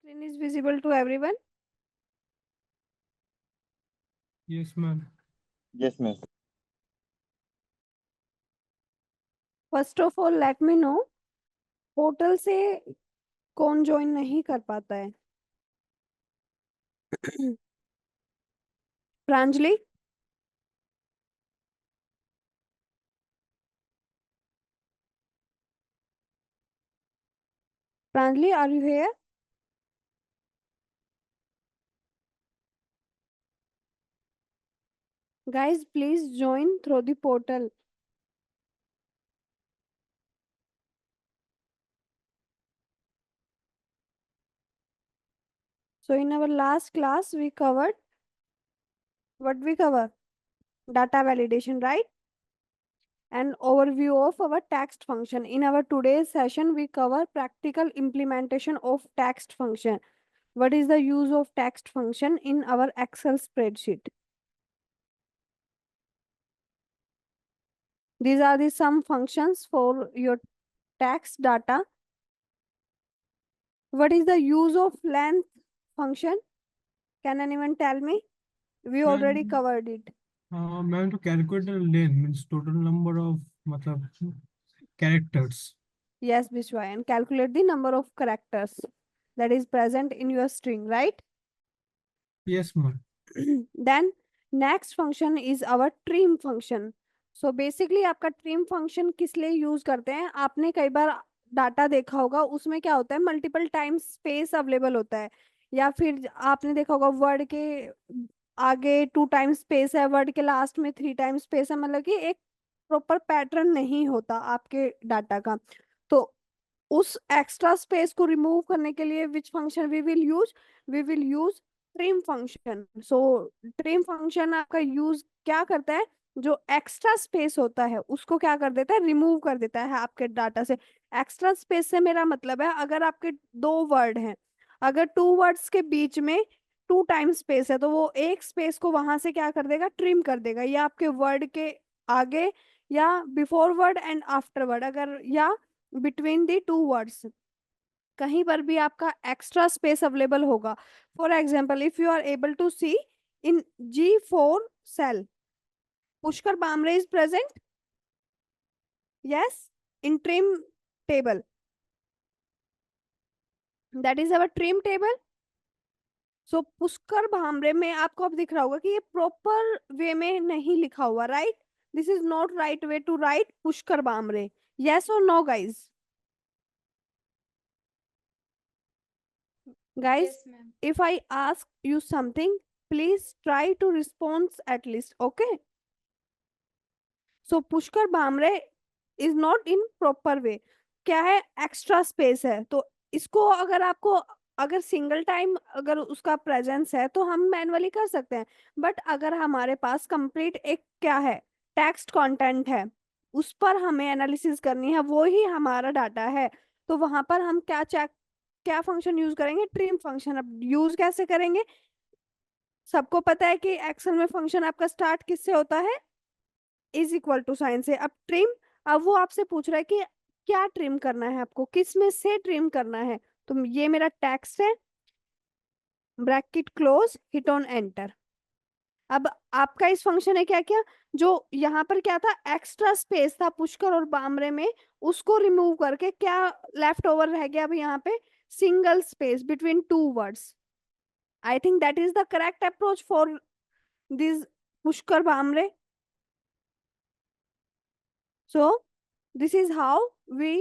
Screen is visible to everyone. Yes, ma'am. Yes, miss. First of all, let me know portal से कौन join नहीं कर पाता है. Pranjali, Pranjali, are you here? Guys, please join through the portal. So in our last class, we covered what we cover? Data validation, right? And overview of our text function. In our today's session, we cover practical implementation of text function. What is the use of text function in our Excel spreadsheet? These are the some functions for your text data. What is the use of length function? Can anyone tell me? We already Ma'am, covered it. ma'am, to calculate the length means total number of matlab, characters. Yes, Bishwa, and calculate the number of characters that is present in your string, right? Yes, ma'am. Then next function is our trim function. So basically आपका trim function किस लिए use करते हैं? आपने कई बार data देखा होगा, उसमें क्या होता है, मल्टीपल टाइम स्पेस अवेलेबल होता है, या फिर आपने देखा होगा वर्ड के आगे 2 टाइम स्पेस है, वर्ड के लास्ट में 3 टाइम स्पेस है, मतलब कि एक प्रॉपर पैटर्न नहीं होता आपके डाटा का. तो उस एक्स्ट्रा स्पेस को रिमूव करने के लिए which function we will use trim function. So trim function आपका यूज क्या करता है? जो एक्स्ट्रा स्पेस होता है उसको क्या कर देता है? रिमूव कर देता है आपके डाटा से. एक्स्ट्रा स्पेस से मेरा मतलब है, अगर आपके 2 वर्ड हैं, अगर 2 वर्ड्स के बीच में 2 टाइम स्पेस है, तो वो एक स्पेस को वहां से क्या कर देगा? ट्रिम कर देगा. या आपके वर्ड के आगे, या before word and after word, अगर या बिटवीन दी 2 वर्ड्स, कहीं पर भी आपका एक्स्ट्रा स्पेस अवेलेबल होगा. For example, if you are able to see in G4 cell, Pushkar Bamre is present. Yes, in trim table, that is our trim table. सो पुष्कर भामरे में आपको अब दिख रहा होगा कि ये प्रॉपर वे में नहीं लिखा हुआ, right? This is not right way to write Pushkar Bhamre. Yes और no guys? Guys, Yes, ma'am. if I ask you something, please try to respond at least, okay? So Pushkar Bhamre is not in proper way. क्या है? Extra space है. तो इसको अगर आपको, अगर single time अगर उसका प्रेजेंस है तो हम मैनुअली कर सकते हैं. बट अगर हमारे पास कंप्लीट एक क्या है, टेक्स्ट कंटेंट है, उस पर हमें एनालिसिस करनी है, वो ही हमारा डाटा है, तो वहां पर हम क्या चेक, क्या फंक्शन यूज करेंगे? Trim function. अब यूज कैसे करेंगे? सबको पता है कि एक्सेल में फंक्शन आपका स्टार्ट किससे होता है? इज इक्वल टू साइन से. अब ट्रिम, अब वो आपसे पूछ रहा है कि क्या ट्रिम करना है आपको, किस में से ट्रिम करना है. तो ये मेरा टेक्स्ट है, bracket close, hit on enter. अब आपका इस फंक्शन ने क्या किया? जो यहाँ पर क्या था, एक्स्ट्रा स्पेस था पुष्कर और बामरे में, उसको रिमूव करके क्या लेफ्ट ओवर रह गया? अब यहाँ पे single space between 2 words. I think that is the correct approach for this Pushkar Bhamre. So this is how we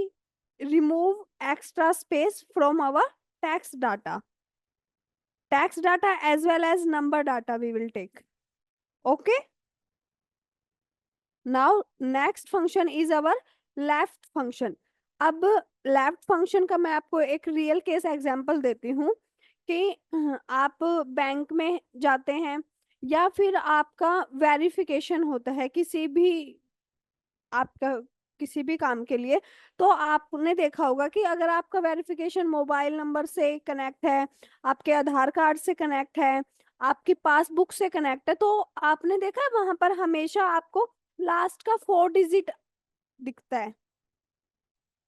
remove extra space from our text data. Text data as well as number data we will take. Okay. Now next function is our left function. अब left function का मैं आपको एक real case example देती हूँ कि आप bank में जाते हैं, या फिर आपका वेरिफिकेशन होता है किसी भी, आपका किसी भी काम के लिए. तो आपने देखा होगा कि अगर आपका वेरिफिकेशन मोबाइल नंबर से कनेक्ट है, आपके आधार कार्ड से कनेक्ट है, आपकी पासबुक से कनेक्ट है, तो आपने देखा है वहां पर हमेशा आपको लास्ट का 4 डिजिट दिखता है.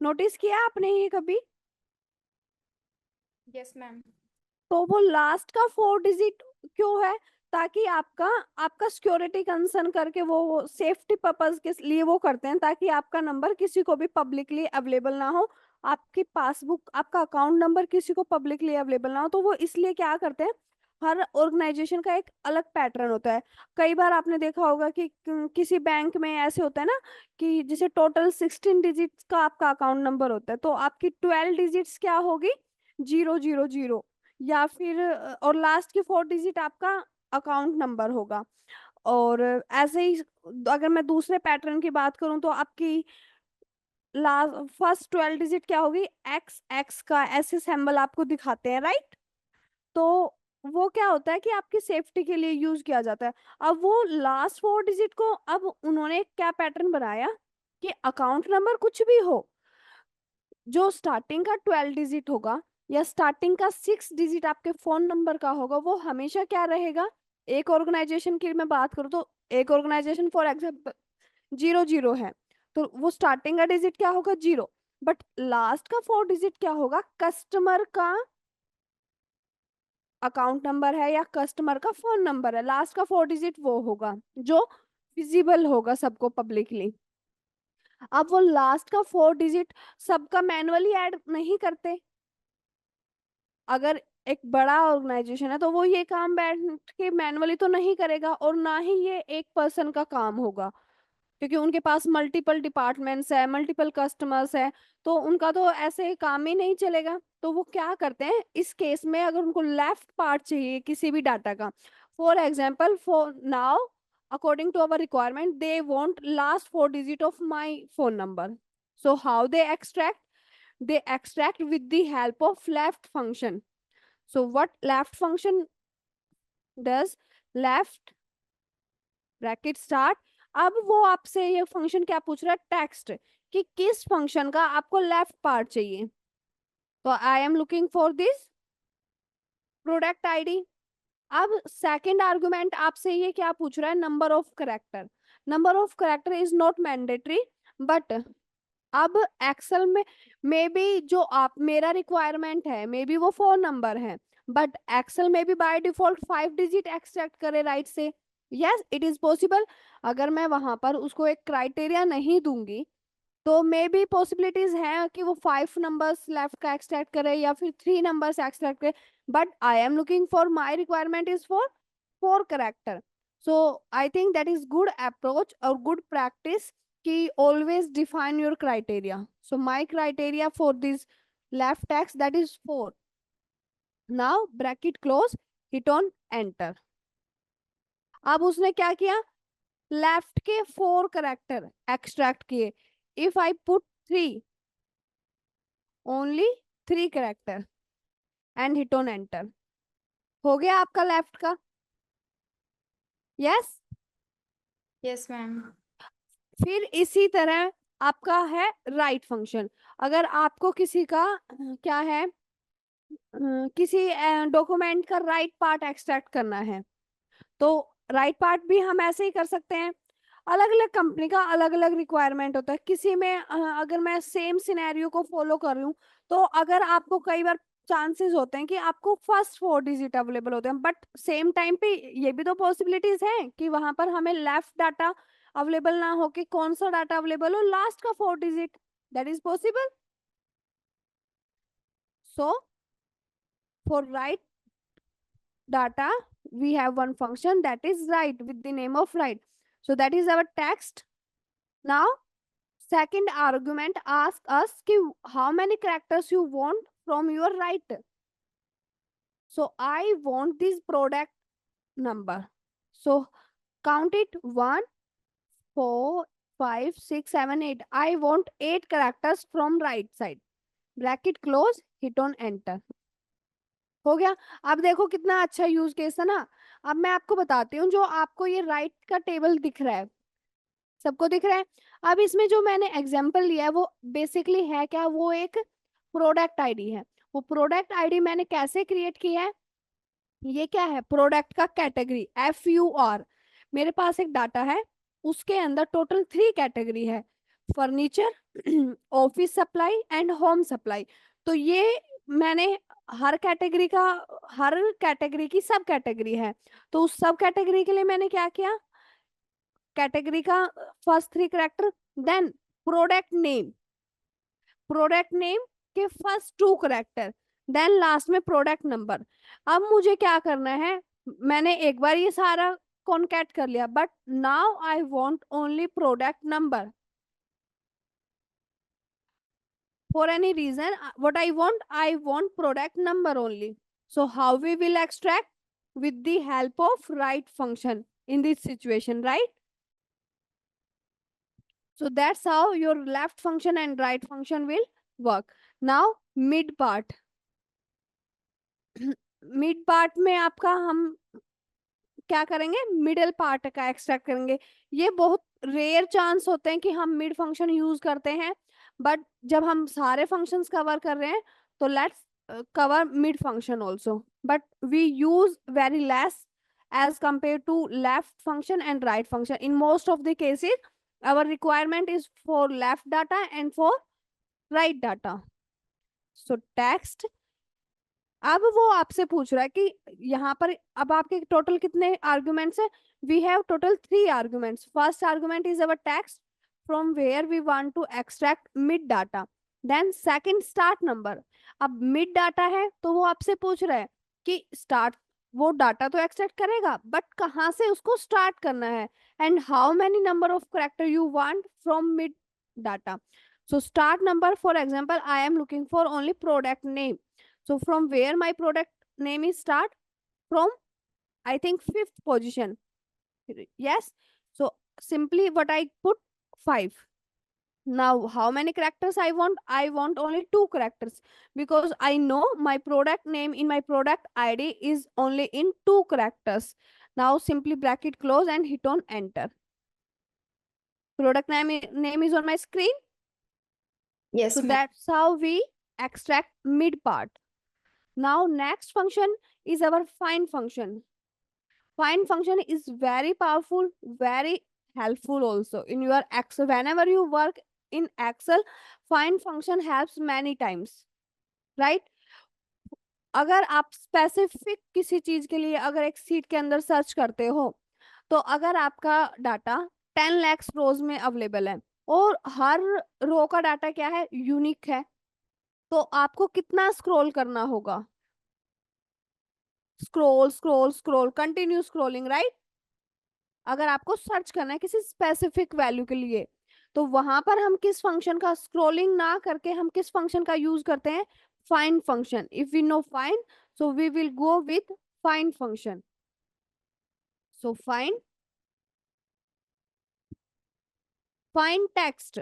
नोटिस किया आपने ये कभी? Yes, ma'am. तो वो लास्ट का 4 डिजिट क्यों है? ताकि आपका आपका सिक्योरिटी कंसर्न करके वो सेफ्टी पर्पस के लिए वो करते हैं, ताकि आपका नंबर किसी को भी पब्लिकली अवेलेबल ना हो, आपकी पासबुक आपका अकाउंट नंबर किसी को पब्लिकली अवेलेबल ना हो। तो वो इसलिए क्या करते हैं, हर ऑर्गेनाइजेशन का एक अलग पैटर्न होता है। कई बार आपने देखा होगा कि किसी बैंक में ऐसे होता है ना, कि जैसे टोटल 16 डिजिट्स का आपका अकाउंट नंबर होता है, तो आपकी 12 डिजिट्स क्या होगी, 000, या फिर और लास्ट की 4 डिजिट आपका अकाउंट नंबर होगा। और ऐसे ही अगर मैं दूसरे पैटर्न की बात करूं, तो आपकी लास्ट फर्स्ट 12 डिजिट क्या होगी, एक्स एक्स का ऐसे सिंबल आपको दिखाते हैं, राइट? तो वो क्या होता है कि आपकी सेफ्टी के लिए यूज किया जाता है। अब वो लास्ट 4 डिजिट को अब उन्होंने क्या पैटर्न बनाया, कि अकाउंट नंबर कुछ भी हो, जो स्टार्टिंग का 12 डिजिट होगा या स्टार्टिंग का 6 डिजिट आपके फोन नंबर का होगा, वो हमेशा क्या रहेगा। एक ऑर्गेनाइजेशन की मैं बात करूँ, तो एक ऑर्गेनाइजेशन फॉर एग्जाम्पल 0 0 है, तो वो स्टार्टिंग का डिजिट क्या होगा, 0। बट लास्ट का 4 डिजिट क्या होगा, कस्टमर का अकाउंट नंबर है या कस्टमर का फोन नंबर है, लास्ट का 4 डिजिट वो होगा जो विजिबल होगा सबको पब्लिकली। अब वो लास्ट का 4 डिजिट सबका मैनुअली ऐड नहीं करते। अगर एक बड़ा ऑर्गेनाइजेशन है तो वो ये काम बैठ के मैनुअली तो नहीं करेगा, और ना ही ये एक पर्सन का काम होगा, क्योंकि उनके पास मल्टीपल डिपार्टमेंट्स है, मल्टीपल कस्टमर्स है, तो उनका तो ऐसे काम ही नहीं चलेगा। तो वो क्या करते हैं इस केस में, अगर उनको लेफ्ट पार्ट चाहिए किसी भी डाटा का, for example for now according to our requirement they want last 4 digit of my phone number, so how they extract with the help of left function. So what left function does, left bracket start. अब वो आपसे ये function क्या पूछ रहा है, text, कि किस फंक्शन का आपको लेफ्ट पार्ट चाहिए। तो आई am looking for this product ID. अब सेकंड आर्गुमेंट आपसे ये क्या पूछ रहा है, number of character. Number of character is not mandatory, but अब एक्सेल में मे बी जो आप मेरा रिक्वायरमेंट है मे बी वो 4 नंबर है, बट एक्सेल में भी बाय डिफॉल्ट 5 डिजिट एक्सट्रैक्ट करे राइट से। Yes it is possible. अगर मैं वहां पर उसको एक क्राइटेरिया नहीं दूंगी, तो मे बी पॉसिबिलिटीज हैं कि वो 5 नंबर्स लेफ्ट का एक्सट्रैक्ट करे या फिर 3 नंबर्स एक्सट्रैक्ट करे, but I am looking for my requirement is for 4 character. So I think that is good approach और गुड प्रैक्टिस, कि always define your criteria. So my criteria for this left text that is 4. Now bracket close, hit on enter. अब उसने क्या किया, left के 4 character extract किए। If I put 3, only 3 character and hit on enter, हो गया आपका left का। Yes yes ma'am. फिर इसी तरह आपका है राइट फंक्शन। अगर आपको किसी का क्या है, किसी डॉक्यूमेंट का राइट पार्ट एक्सट्रैक्ट करना है, तो राइट पार्ट भी हम ऐसे ही कर सकते हैं। अलग अलग कंपनी का अलग अलग रिक्वायरमेंट होता है। किसी में अगर मैं सेम सिनेरियो को फॉलो कर रही हूँ, तो अगर आपको कई बार चांसेस होते हैं कि आपको फर्स्ट 4 डिजिट अवेलेबल होते हैं, बट सेम टाइम पे ये भी तो पॉसिबिलिटीज हैं कि वहां पर हमें लेफ्ट डाटा अवेलेबल ना हो, कि कौन सा डाटा अवेलेबल हो, लास्ट का 4 digit, that is possible. So for right data we have one function that is write with the name of write. So that is our text. Now second argument asks us ki how many characters you want from your write. So I want this product number, so count it 1 4 5 6 7 8, I want 8 characters from right side, bracket close, hit on enter, हो गया। अब देखो कितना अच्छा use case है ना। अब मैं आपको बताती हूँ, जो आपको ये राइट का टेबल दिख रहा है, सबको दिख रहा है। अब इसमें जो मैंने एग्जांपल लिया है वो बेसिकली है क्या, वो एक प्रोडक्ट आईडी है। वो प्रोडक्ट आईडी मैंने कैसे क्रिएट किया है, ये क्या है, प्रोडक्ट का कैटेगरी FUR। मेरे पास एक डाटा है, उसके अंदर टोटल 3 कैटेगरी है, furniture office supply and home supply. तो ये मैंने हर कैटेगरी का हर कैटेगरी की सब कैटेगरी है, तो उस सब कैटेगरी के लिए मैंने क्या किया, कैटेगरी का first 3 character, then product name के फर्स्ट 2 कैरेक्टर, देन लास्ट में प्रोडक्ट नंबर। अब मुझे क्या करना है, मैंने एक बार ये सारा कॉन्कैट कर लिया, but now I want only product number for any reason. What I want product number only. So how we will extract? With the help of right function in this situation, right? So that's how your left function and right function will work. Now mid part. mid part में आपका हम क्या करेंगे, middle part का extract करेंगे। ये बहुत rare chance होते हैं कि हम मिड फंक्शन यूज करते हैं, बट जब हम सारे फंक्शंस कवर कर रहे हैं तो let's cover mid function also, but we use very less as compared to left function and right function. In most of the cases our requirement is for left data and for right data. So text, अब वो आपसे पूछ रहा है कि यहाँ पर अब आपके टोटल कितने आर्गुमेंट्स है, we have total 3 arguments. First argument is our text from where we want to extract mid data, then second start number. अब मिड डाटा है तो वो आपसे पूछ रहा है कि स्टार्ट, वो डाटा तो एक्सट्रैक्ट करेगा बट कहाँ से उसको स्टार्ट करना है, and how many number of character you want from mid data. So start number, for example I am looking for only product name, so from where my product name is start, from I think 5th position. Yes, so simply what I put 5. Now how many characters I want only 2 characters, because I know my product name in my product ID is only in 2 characters. Now simply bracket close and hit on enter. Product name is on my screen. Yes, So ma'am. that's how we extract mid part. Now next function is our find function. Find function is very powerful, very helpful also in your Excel. Whenever you work in Excel, find function helps many times, right? अगर आप specific किसी चीज के लिए अगर एक seat के अंदर सर्च करते हो, तो अगर आपका डाटा 10 लाख रोज में अवेलेबल है और हर रो का डाटा क्या है, यूनिक है, तो आपको कितना स्क्रॉल करना होगा, scroll scroll scroll, continue scrolling, right? अगर आपको सर्च करना है किसी स्पेसिफिक वैल्यू के लिए, तो वहां पर हम किस फंक्शन का, स्क्रॉलिंग ना करके हम किस फंक्शन का यूज करते हैं, find function. If we know find, so we will go with find function. So find text,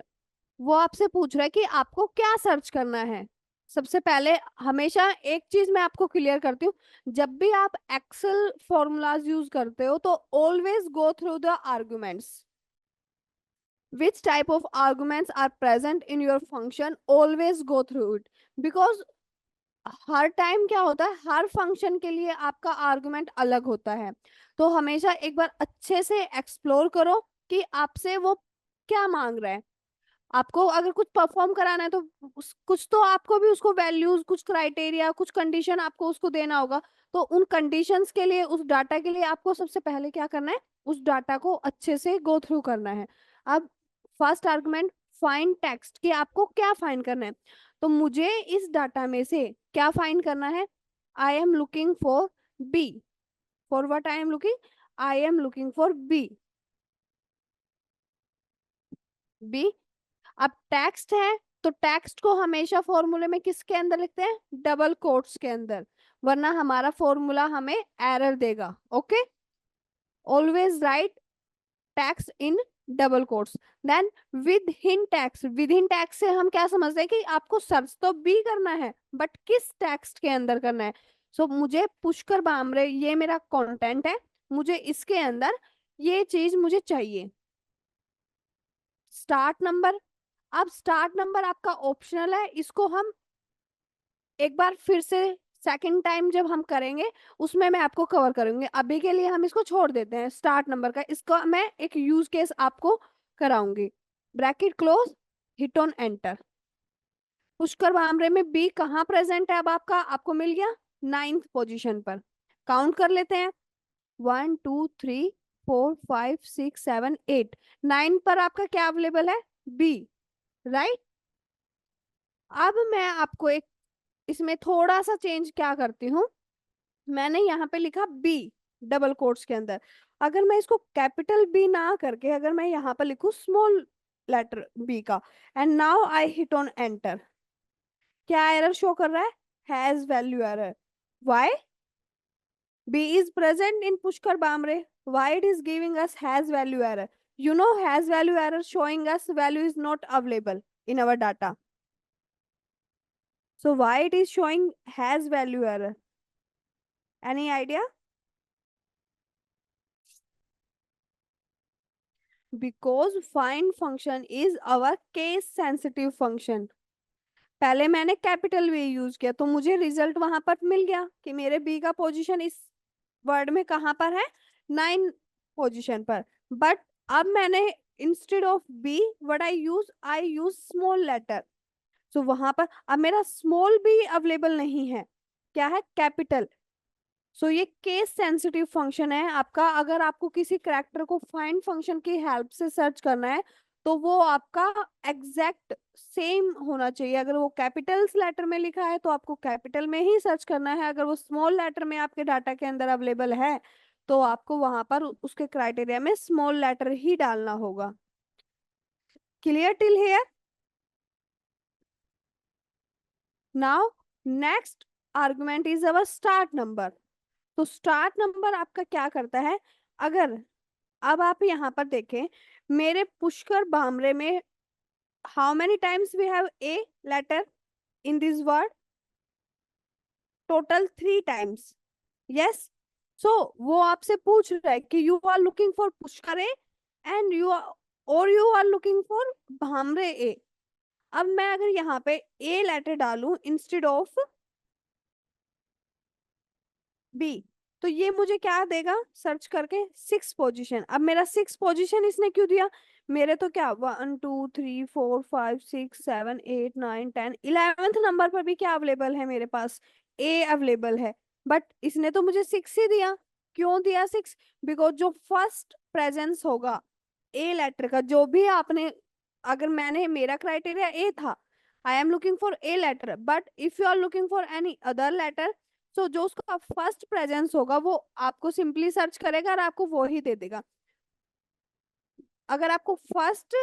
वो आपसे पूछ रहा है कि आपको क्या सर्च करना है। सबसे पहले हमेशा एक चीज मैं आपको क्लियर करती हूँ, जब भी आप एक्सेल फॉर्मूलाज यूज करते हो तो always go through the arguments, which type of arguments are present in your function, always go through it, because her time क्या होता है, हर फंक्शन के लिए आपका आर्गुमेंट अलग होता है, तो हमेशा एक बार अच्छे से एक्सप्लोर करो कि आपसे वो क्या मांग रहा है। आपको अगर कुछ परफॉर्म कराना है तो कुछ तो आपको भी उसको वैल्यूज, कुछ क्राइटेरिया, कुछ कंडीशन आपको उसको देना होगा, तो उन कंडीशंस के लिए, उस डाटा के लिए आपको सबसे पहले क्या करना है, उस डाटा को अच्छे से गो थ्रू करना है। अब फर्स्ट आर्गुमेंट फाइंड टेक्स्ट, कि आपको क्या फाइंड करना है, तो मुझे इस डाटा में से क्या फाइंड करना है, I am looking for B, for what I am looking, I am looking for B. B, अब टेक्स्ट है तो टेक्स्ट को हमेशा फॉर्मूले में किसके अंदर लिखते हैं, डबल कोट्स के अंदर, वरना हमारा फॉर्मूला हमें एरर देगा। Okay, always write text in double quotes. Then within text, within text से हम क्या समझते हैं कि आपको सर्च तो भी करना है बट किस टेक्स्ट के अंदर करना है। सो मुझे पुष्कर बामरे, ये मेरा कंटेंट है, मुझे इसके अंदर ये चीज मुझे चाहिए। स्टार्ट नंबर, अब स्टार्ट नंबर आपका ऑप्शनल है, इसको हम एक बार फिर से सेकंड टाइम जब हम करेंगे उसमें मैं आपको कवर करूंगी, अभी के लिए हम इसको छोड़ देते हैं स्टार्ट नंबर का, इसका मैं एक यूज केस आपको कराऊंगी। Bracket close, hit on enter. Pushkar Bamre में बी कहाँ प्रेजेंट है, अब आपका आपको मिल गया, 9th पोजीशन पर। काउंट कर लेते हैं, 1 2 3 4 5 6 7 8, 9 पर आपका क्या अवेलेबल है, बी, राइट। अब मैं आपको एक इसमें थोड़ा सा चेंज क्या करती हूँ, मैंने यहाँ पे लिखा बी डबल कोट्स के अंदर, अगर मैं इसको कैपिटल बी ना करके अगर मैं यहाँ पर लिखूं स्मॉल लेटर बी का, and now I hit on enter, क्या एरर शो कर रहा है, has value error. Why, b is present in Pushkar Bamre, why it is giving us has value error, you know has value error showing us value is not available in our data, so why it is showing has value error, any idea? Because find function is our case sensitive function, पहले मैंने capital V use किया तो मुझे result वहां पर मिल गया कि मेरे बी का पोजीशन इस वर्ड में कहां पर है, 9 पोजीशन पर। बट अब मैंने instead of b what I use small letter, so वहां पर अब मेरा स्मॉल भी अवेलेबल नहीं है, क्या है, कैपिटल। सो ये केस सेंसिटिव फंक्शन है आपका, अगर आपको किसी करैक्टर को फाइंड फंक्शन की हेल्प से सर्च करना है तो वो आपका एग्जैक्ट सेम होना चाहिए, अगर वो कैपिटल्स लेटर में लिखा है तो आपको कैपिटल में ही सर्च करना है, अगर वो स्मॉल लेटर में आपके डाटा के अंदर अवेलेबल है तो आपको वहां पर उसके क्राइटेरिया में स्मॉल लेटर ही डालना होगा। Clear till here? Now next argument is our start number. तो स्टार्ट नंबर आपका क्या करता है, अगर अब आप यहाँ पर देखें मेरे पुष्कर बामरे में how many times we have a letter in this word, total 3 times, yes. So वो आपसे पूछ रहा है कि you are looking for Pushkar a and you are looking for Bhamre a. अब मैं अगर यहाँ पे ए लेटर डालूं इंस्टेड ऑफ बी तो ये मुझे क्या देगा, सर्च करके 6 पोजीशन। अब मेरा 6 पोजीशन इसने क्यों दिया, मेरे तो क्या 1 2 3 4 5 6 7 8 9 10 11th नंबर पर भी क्या अवेलेबल है मेरे पास, ए अवेलेबल है, बट इसने तो मुझे 6 ही दिया। क्यों दिया 6, बिकॉज जो फर्स्ट प्रेजेंस होगा ए लेटर का, जो भी आपने, अगर मैंने मेरा क्राइटेरिया ए था, I am looking for a letter, but if you are looking for any other letter, so जो उसका फर्स्ट प्रेजेंस होगा वो आपको सिंपली सर्च करेगा और आपको वो ही दे देगा। अगर आपको फर्स्ट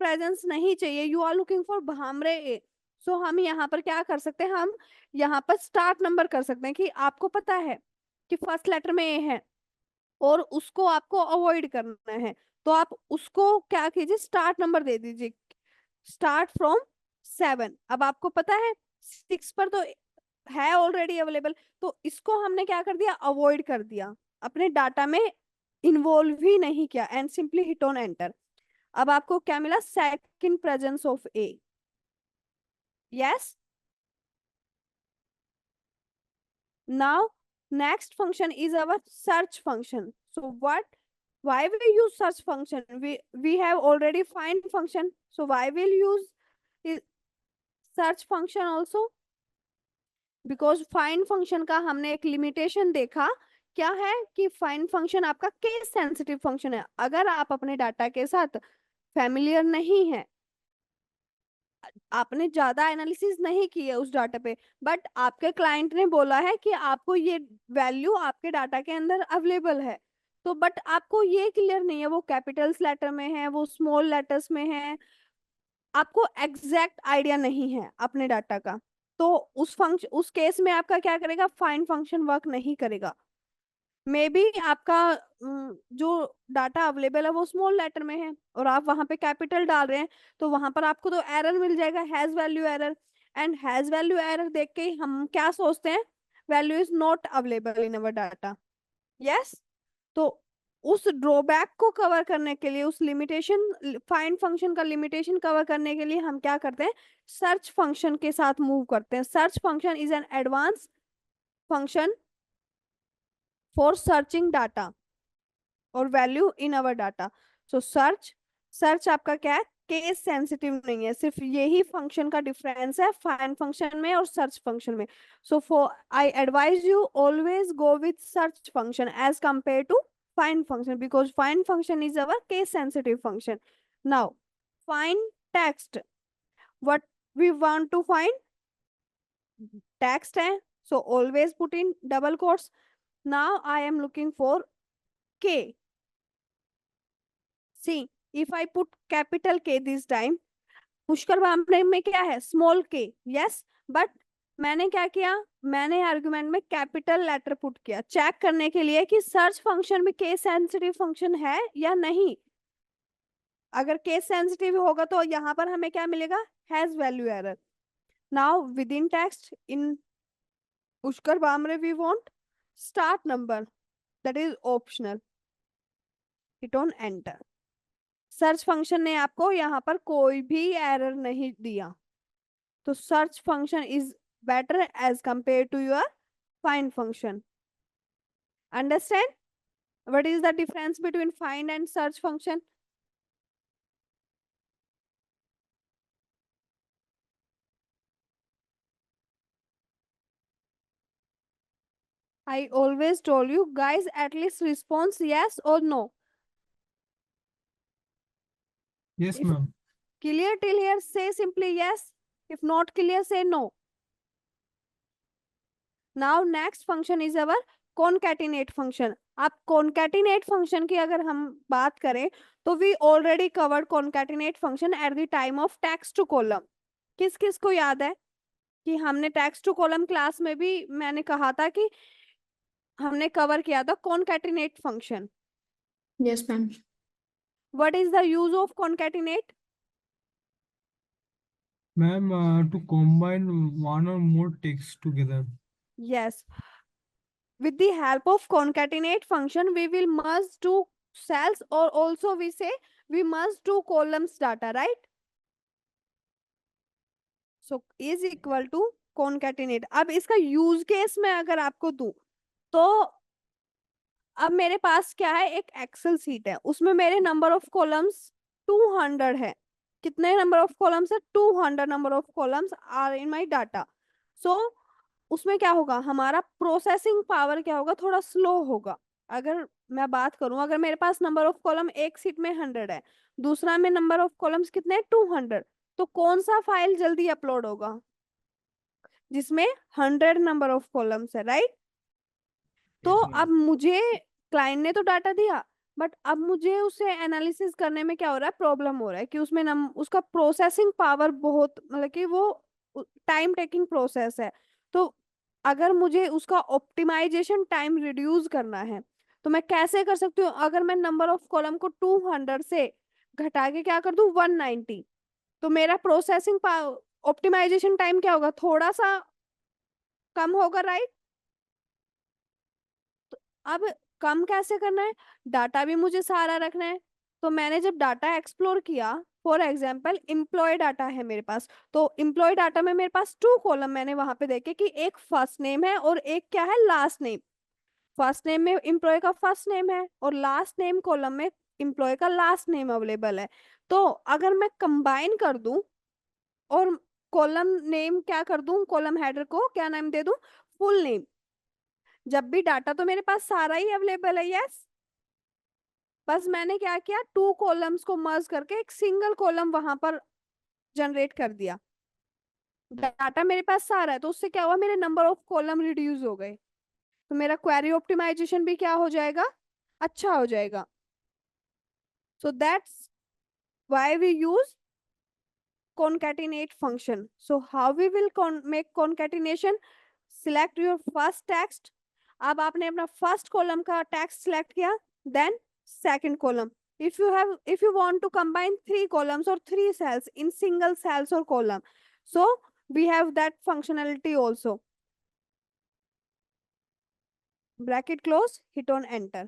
प्रेजेंस नहीं चाहिए, you are looking for Bhamre a, so हम यहाँ पर क्या कर सकते हैं, हम यहाँ पर स्टार्ट नंबर कर सकते हैं कि आपको पता है कि फर्स्ट लेटर में ए है और उसको आपको अवॉइड करना है, तो आप उसको क्या कीजिए, स्टार्ट नंबर दे दीजिए, स्टार्ट फ्रॉम 7। अब आपको पता है 6 पर तो है ऑलरेडी अवेलेबल, तो इसको हमने क्या कर दिया, अवॉइड कर दिया, अपने डाटा में इन्वॉल्व ही नहीं किया, and simply hit on enter. अब आपको क्या मिला, second presence of A, yes. Now next function is our search function. So why we use search function, we have already find function, so why we'll use search function also, because find function का हमने एक limitation देखा, क्या है कि find function आपका case sensitive function है, अगर आप अपने डाटा के साथ फैमिलियर नहीं है, आपने ज्यादा एनालिसिस नहीं की है उस डाटा पे, बट आपके क्लाइंट ने बोला है कि आपको ये वैल्यू आपके डाटा के अंदर अवेलेबल है, तो बट आपको ये क्लियर नहीं है वो कैपिटल्स लेटर में है, वो स्मॉल लेटर्स में है, आपको एग्जैक्ट आइडिया नहीं है अपने डाटा का, तो उस केस में आपका क्या करेगा, फाइंड फंक्शन वर्क नहीं करेगा। मे बी आपका जो डाटा अवेलेबल है वो स्मॉल लेटर में है और आप वहां पे कैपिटल डाल रहे हैं, तो वहां पर आपको तो एरर मिल जाएगा, has value error, and has value error देख के हम क्या सोचते हैं, value is not available in our data, yes. तो उस ड्रॉबैक को कवर करने के लिए, उस लिमिटेशन, फाइंड फंक्शन का लिमिटेशन कवर करने के लिए हम क्या करते हैं, सर्च फंक्शन के साथ मूव करते हैं। Search function is an advance function for searching data और value in our data. So search आपका क्या है, केस सेंसिटिव नहीं है, सिर्फ यही फंक्शन का डिफरेंस है फाइंड फंक्शन में और सर्च फंक्शन में. So for I advise you always go with search function as compare to find function because find function is our case sensitive function. Now find text. What we want to find? Text hai, so always put in double quotes. Now I am looking for k. See, if I put capital K this time, Pushkar Bamne में क्या है, small के. Yes, but मैंने क्या किया, मैंने argument में capital letter put किया चेक करने के लिए कि सर्च फंक्शन में केस सेंसिटिव फंक्शन है या नहीं. अगर केस सेंसिटिव होगा तो यहाँ पर हमें क्या मिलेगा, has value error. Now within text in Pushkar Bamre we want start number, that is optional. Hit on enter. Search function ने आपको यहाँ पर कोई भी एरर नहीं दिया, तो search function is better as compared to your find function. Understand what is the difference between find and search function? I always told you guys at least response yes or no. Yes, If ma'am. clear till here, say simply yes. If not clear, say no. Now next function is our concatenate function. आप concatenate function की अगर हम बात करें तो we already covered concatenate function at the time of text to column. किस किस को याद है कि हमने text to column क्लास में भी मैंने कहा था कि हमने कवर किया था concatenate function. Yes, ma'am. What is the use of concatenate? Ma'am, to combine one or more texts together. Yes. With the help of concatenate function, we will merge two cells or also we say we merge two columns data, right? So is equal to concatenate. अब इसका use case में अगर आपको दूं तो अब मेरे पास क्या है, एक एक्सेल सीट है, उसमें मेरे नंबर ऑफ कॉलम्स 200 है. कितने नंबर ऑफ कॉलम्स है, 200 number of columns are in my data. So उसमें क्या होगा, हमारा प्रोसेसिंग पावर क्या होगा, थोड़ा स्लो होगा. अगर मैं बात करूं, अगर मेरे पास नंबर ऑफ कॉलम एक सीट में 100 है, दूसरा में नंबर ऑफ कॉलम्स कितने 200, तो कौन सा फाइल जल्दी अपलोड होगा, जिसमें 100 नंबर ऑफ कॉलम्स है, राइट? तो Yes, ma'am. अब मुझे क्लाइंट ने तो डाटा दिया, बट अब मुझे उसे एनालिसिस करने में क्या हो रहा है, प्रॉब्लम हो रहा है कि उसमें उसका प्रोसेसिंग पावर बहुत, मतलब कि वो टाइम टेकिंग प्रोसेस है. तो अगर मुझे उसका ऑप्टिमाइजेशन टाइम रिड्यूस करना है तो मैं कैसे कर सकती हूँ, अगर मैं नंबर ऑफ कॉलम को 200 से घटा के क्या कर दूं 190, तो मेरा प्रोसेसिंग ऑप्टिमाइजेशन टाइम क्या होगा, थोड़ा सा कम होगा, राइट? अब कम कैसे करना है, डाटा भी मुझे सारा रखना है. तो मैंने जब डाटा एक्सप्लोर किया, फॉर एग्जाम्पल एम्प्लॉय डाटा है मेरे पास, तो एम्प्लॉय डाटा में मेरे पास 2 कॉलम मैंने वहां पे देखे कि एक फर्स्ट नेम है और एक क्या है, लास्ट नेम. फर्स्ट नेम में एम्प्लॉय का फर्स्ट नेम है और लास्ट नेम कॉलम में एम्प्लॉय का लास्ट नेम अवेलेबल है. तो अगर मैं कंबाइन कर दूं और कॉलम नेम क्या कर दूं, कॉलम हेडर को क्या नाम दे दूं, फुल नेम, जब भी डाटा तो मेरे पास सारा ही अवेलेबल है. यस, बस मैंने क्या किया, 2 कॉलम्स को मर्ज करके एक सिंगल कॉलम वहां पर जनरेट कर दिया. डाटा मेरे पास सारा है, तो उससे क्या हुआ, मेरे नंबर ऑफ कॉलम रिड्यूस हो गए, तो मेरा क्वेरी ऑप्टिमाइजेशन भी क्या हो जाएगा, अच्छा हो जाएगा. So that's why we use concatenate function. So how we will make concatenation? Select your first text. अब आपने अपना फर्स्ट कॉलम का टेक्स्ट सिलेक्ट किया, then second column. if you want to combine 3 columns or 3 cells in single cells or column, so we have that functionality also. Bracket close, hit on enter.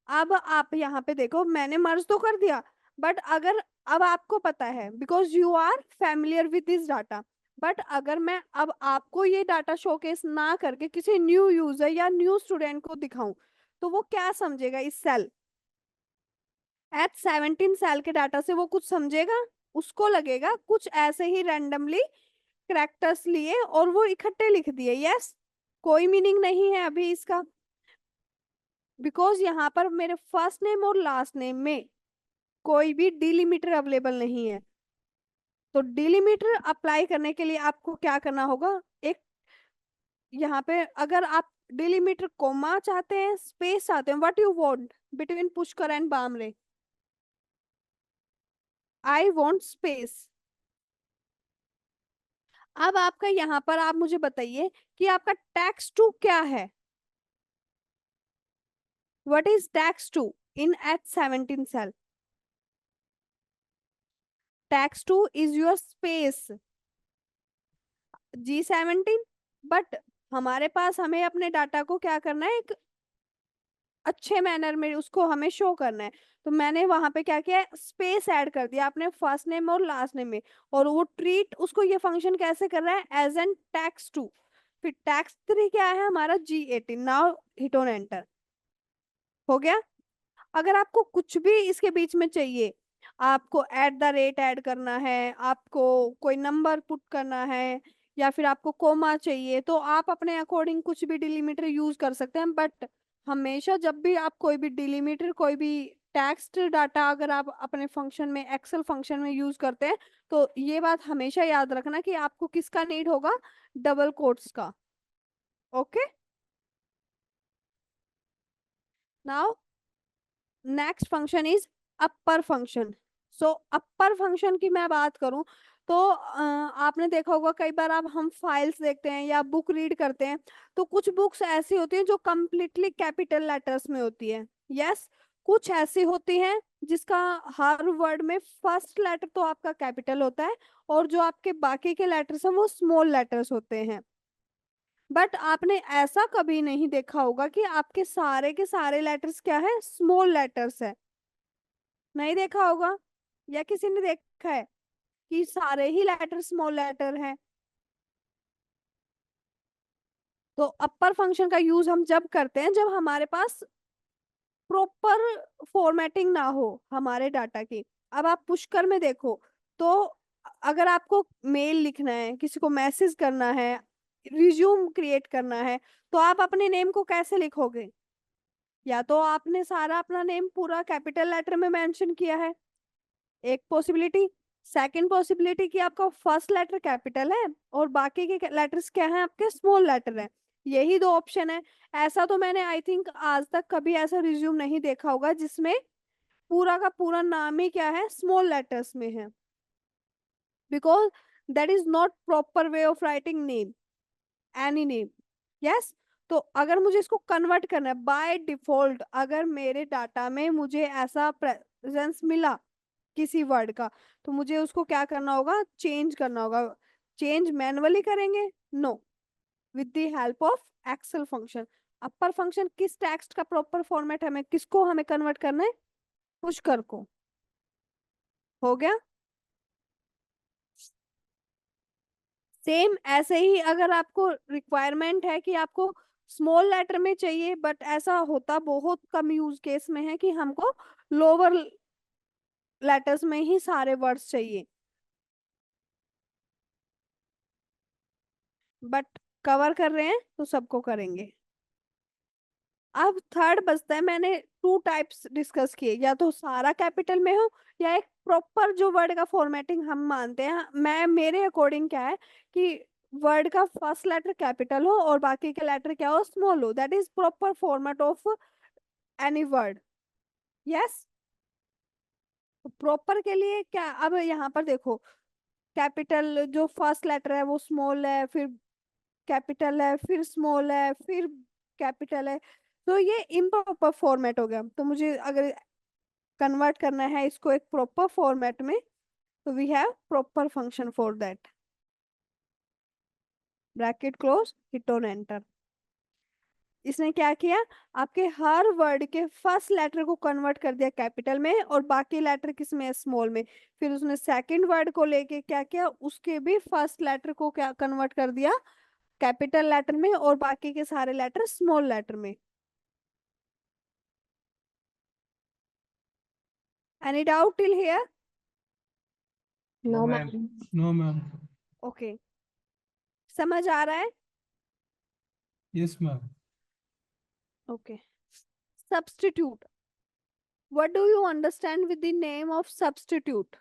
अब आप यहाँ पे देखो, मैंने मर्ज तो कर दिया, बट अगर अब आपको पता है because you are familiar with this data, but अगर मैं अब आपको ये डाटा शोकेस ना करके किसी न्यू यूजर या न्यू स्टूडेंट को दिखाऊं, तो वो क्या समझेगा इस सेल, एट 17 सेल के डाटा से वो कुछ समझेगा? उसको लगेगा कुछ ऐसे ही रैंडमली कैरेक्टर्स लिए और वो इकट्ठे लिख दिए। यस, कोई मीनिंग नहीं है अभी इसका, बिकॉज यहाँ पर मेरे फर्स्ट नेम और लास्ट नेम में कोई भी डिलिमीटर अवेलेबल नहीं है। तो डिलिमीटर अप्लाई करने के लिए आपको क्या करना होगा, एक यहाँ पे अगर आप डिलिमीटर कोमा चाहते हैं, स्पेस चाहते हैं, what you want between Pushkar and Bamre? I want space. अब आपका यहाँ पर आप मुझे बताइए कि आपका टैक्स टू क्या है? What is text two in at 17 cell? Text two is your space G17। But हमारे पास हमें अपने डाटा को क्या करना है, एक अच्छे मैनर में उसको हमें शो करना है। तो मैंने वहां पे क्या किया, स्पेस ऐड कर दिया अपने फर्स्ट नेम और लास्ट नेम में। और वो ट्रीट उसको ये फंक्शन कैसे कर रहा है, एज एन टैक्स टू। फिर टैक्स थ्री क्या है हमारा, G18। Now hit on enter. हो गया। अगर आपको कुछ भी इसके बीच में चाहिए, आपको एट द रेट ऐड करना है, आपको कोई नंबर पुट करना है, या फिर आपको कोमा चाहिए, तो आप अपने अकॉर्डिंग कुछ भी डिलीमीटर यूज कर सकते हैं। बट हमेशा जब भी आप कोई भी डिलीमीटर, कोई भी टेक्स्ट डाटा अगर आप अपने फंक्शन में, एक्सेल फंक्शन में यूज करते हैं, तो ये बात हमेशा याद रखना कि आपको किसका नीड होगा, डबल कोट्स का। Okay. Now next function is upper function. So upper function की मैं बात करूं तो आपने देखा होगा कई बार आप हम फाइल्स देखते हैं या बुक रीड करते हैं, तो कुछ बुक्स ऐसी होती हैं जो कम्प्लीटली कैपिटल लेटर्स में होती है। यस, कुछ ऐसी होती हैं जिसका हर वर्ड में फर्स्ट लेटर तो आपका कैपिटल होता है, और जो आपके बाकी के लेटर्स हैं वो स्मॉल लेटर्स होते हैं। बट आपने ऐसा कभी नहीं देखा होगा कि आपके सारे के सारे लेटर्स क्या है, स्मॉल लेटर्स है। नहीं देखा होगा, या किसी ने देखा है कि सारे ही लेटर स्मॉल लेटर हैं? तो अपर फंक्शन का यूज हम जब करते हैं जब हमारे पास प्रॉपर फॉर्मेटिंग ना हो हमारे डाटा की। अब आप पुष्कर में देखो, तो अगर आपको मेल लिखना है, किसी को मैसेज करना है, रिज्यूम क्रिएट करना है, तो आप अपने नेम को कैसे लिखोगे? या तो आपने सारा अपना नेम पूरा कैपिटल लेटर में मेंशन किया है, एक पॉसिबिलिटी। सेकंड पॉसिबिलिटी कि आपका फर्स्ट लेटर कैपिटल है और बाकी के लेटर्स क्या हैं, आपके स्मॉल लेटर हैं। यही दो ऑप्शन है। ऐसा तो मैंने आई थिंक आज तक कभी ऐसा रिज्यूम नहीं देखा होगा जिसमें पूरा का पूरा नाम ही क्या है, स्मॉल लेटर्स में है, because that is not proper way of writing name, any name. Yes. तो अगर मुझे इसको कन्वर्ट करना है बाय डिफॉल्ट, अगर मेरे डाटा में मुझे ऐसा प्रेजेंस मिला किसी वर्ड का, तो मुझे उसको क्या करना होगा, चेंज करना होगा। चेंज मैनुअली करेंगे? No, with the help of Excel function. Upper function किस टेक्स्ट का प्रॉपर फॉर्मेट, हमें किसको हमें कन्वर्ट करना है, पुष्कर को। हो गया। सेम ऐसे ही अगर आपको रिक्वायरमेंट है कि आपको स्मॉल लेटर में चाहिए, बट ऐसा होता बहुत कम यूज केस में है कि हमको लोअर लेटर्स में ही सारे वर्ड्स चाहिए, बट कवर कर रहे हैं तो सबको करेंगे। अब थर्ड बचता है, मैंने टू टाइप्स डिस्कस किए, या तो सारा कैपिटल में हो, या एक प्रॉपर जो वर्ड का फॉर्मेटिंग हम मानते हैं। मैं मेरे अकॉर्डिंग क्या है कि वर्ड का फर्स्ट लेटर कैपिटल हो और बाकी के लेटर क्या हो, स्मॉल हो। That is proper format of any word. Yes. Proper के लिए क्या, अब यहाँ पर देखो, कैपिटल जो फर्स्ट लेटर है वो स्मॉल है, फिर कैपिटल है, फिर स्मॉल है, फिर कैपिटल है। तो ये इम्प्रॉपर फॉर्मेट हो गया। तो मुझे अगर कन्वर्ट करना है इसको एक प्रॉपर फॉर्मेट में, तो we have proper function for that. Bracket close, hit on enter. इसने क्या किया, आपके हर वर्ड के फर्स्ट लेटर को कन्वर्ट कर दिया कैपिटल में और बाकी लेटर किस में, स्मॉल में। फिर उसने सेकंड वर्ड को लेके क्या किया, उसके भी फर्स्ट लेटर को क्या कन्वर्ट कर दिया कैपिटल लेटर में और बाकी के सारे लेटर स्मॉल लेटर में। Any doubt till here? No, ma'am. ma'am. No, ma'am. Okay. समझ आ रहा है? Yes, ma'am. Okay. Substitute. What do you understand with the name of substitute?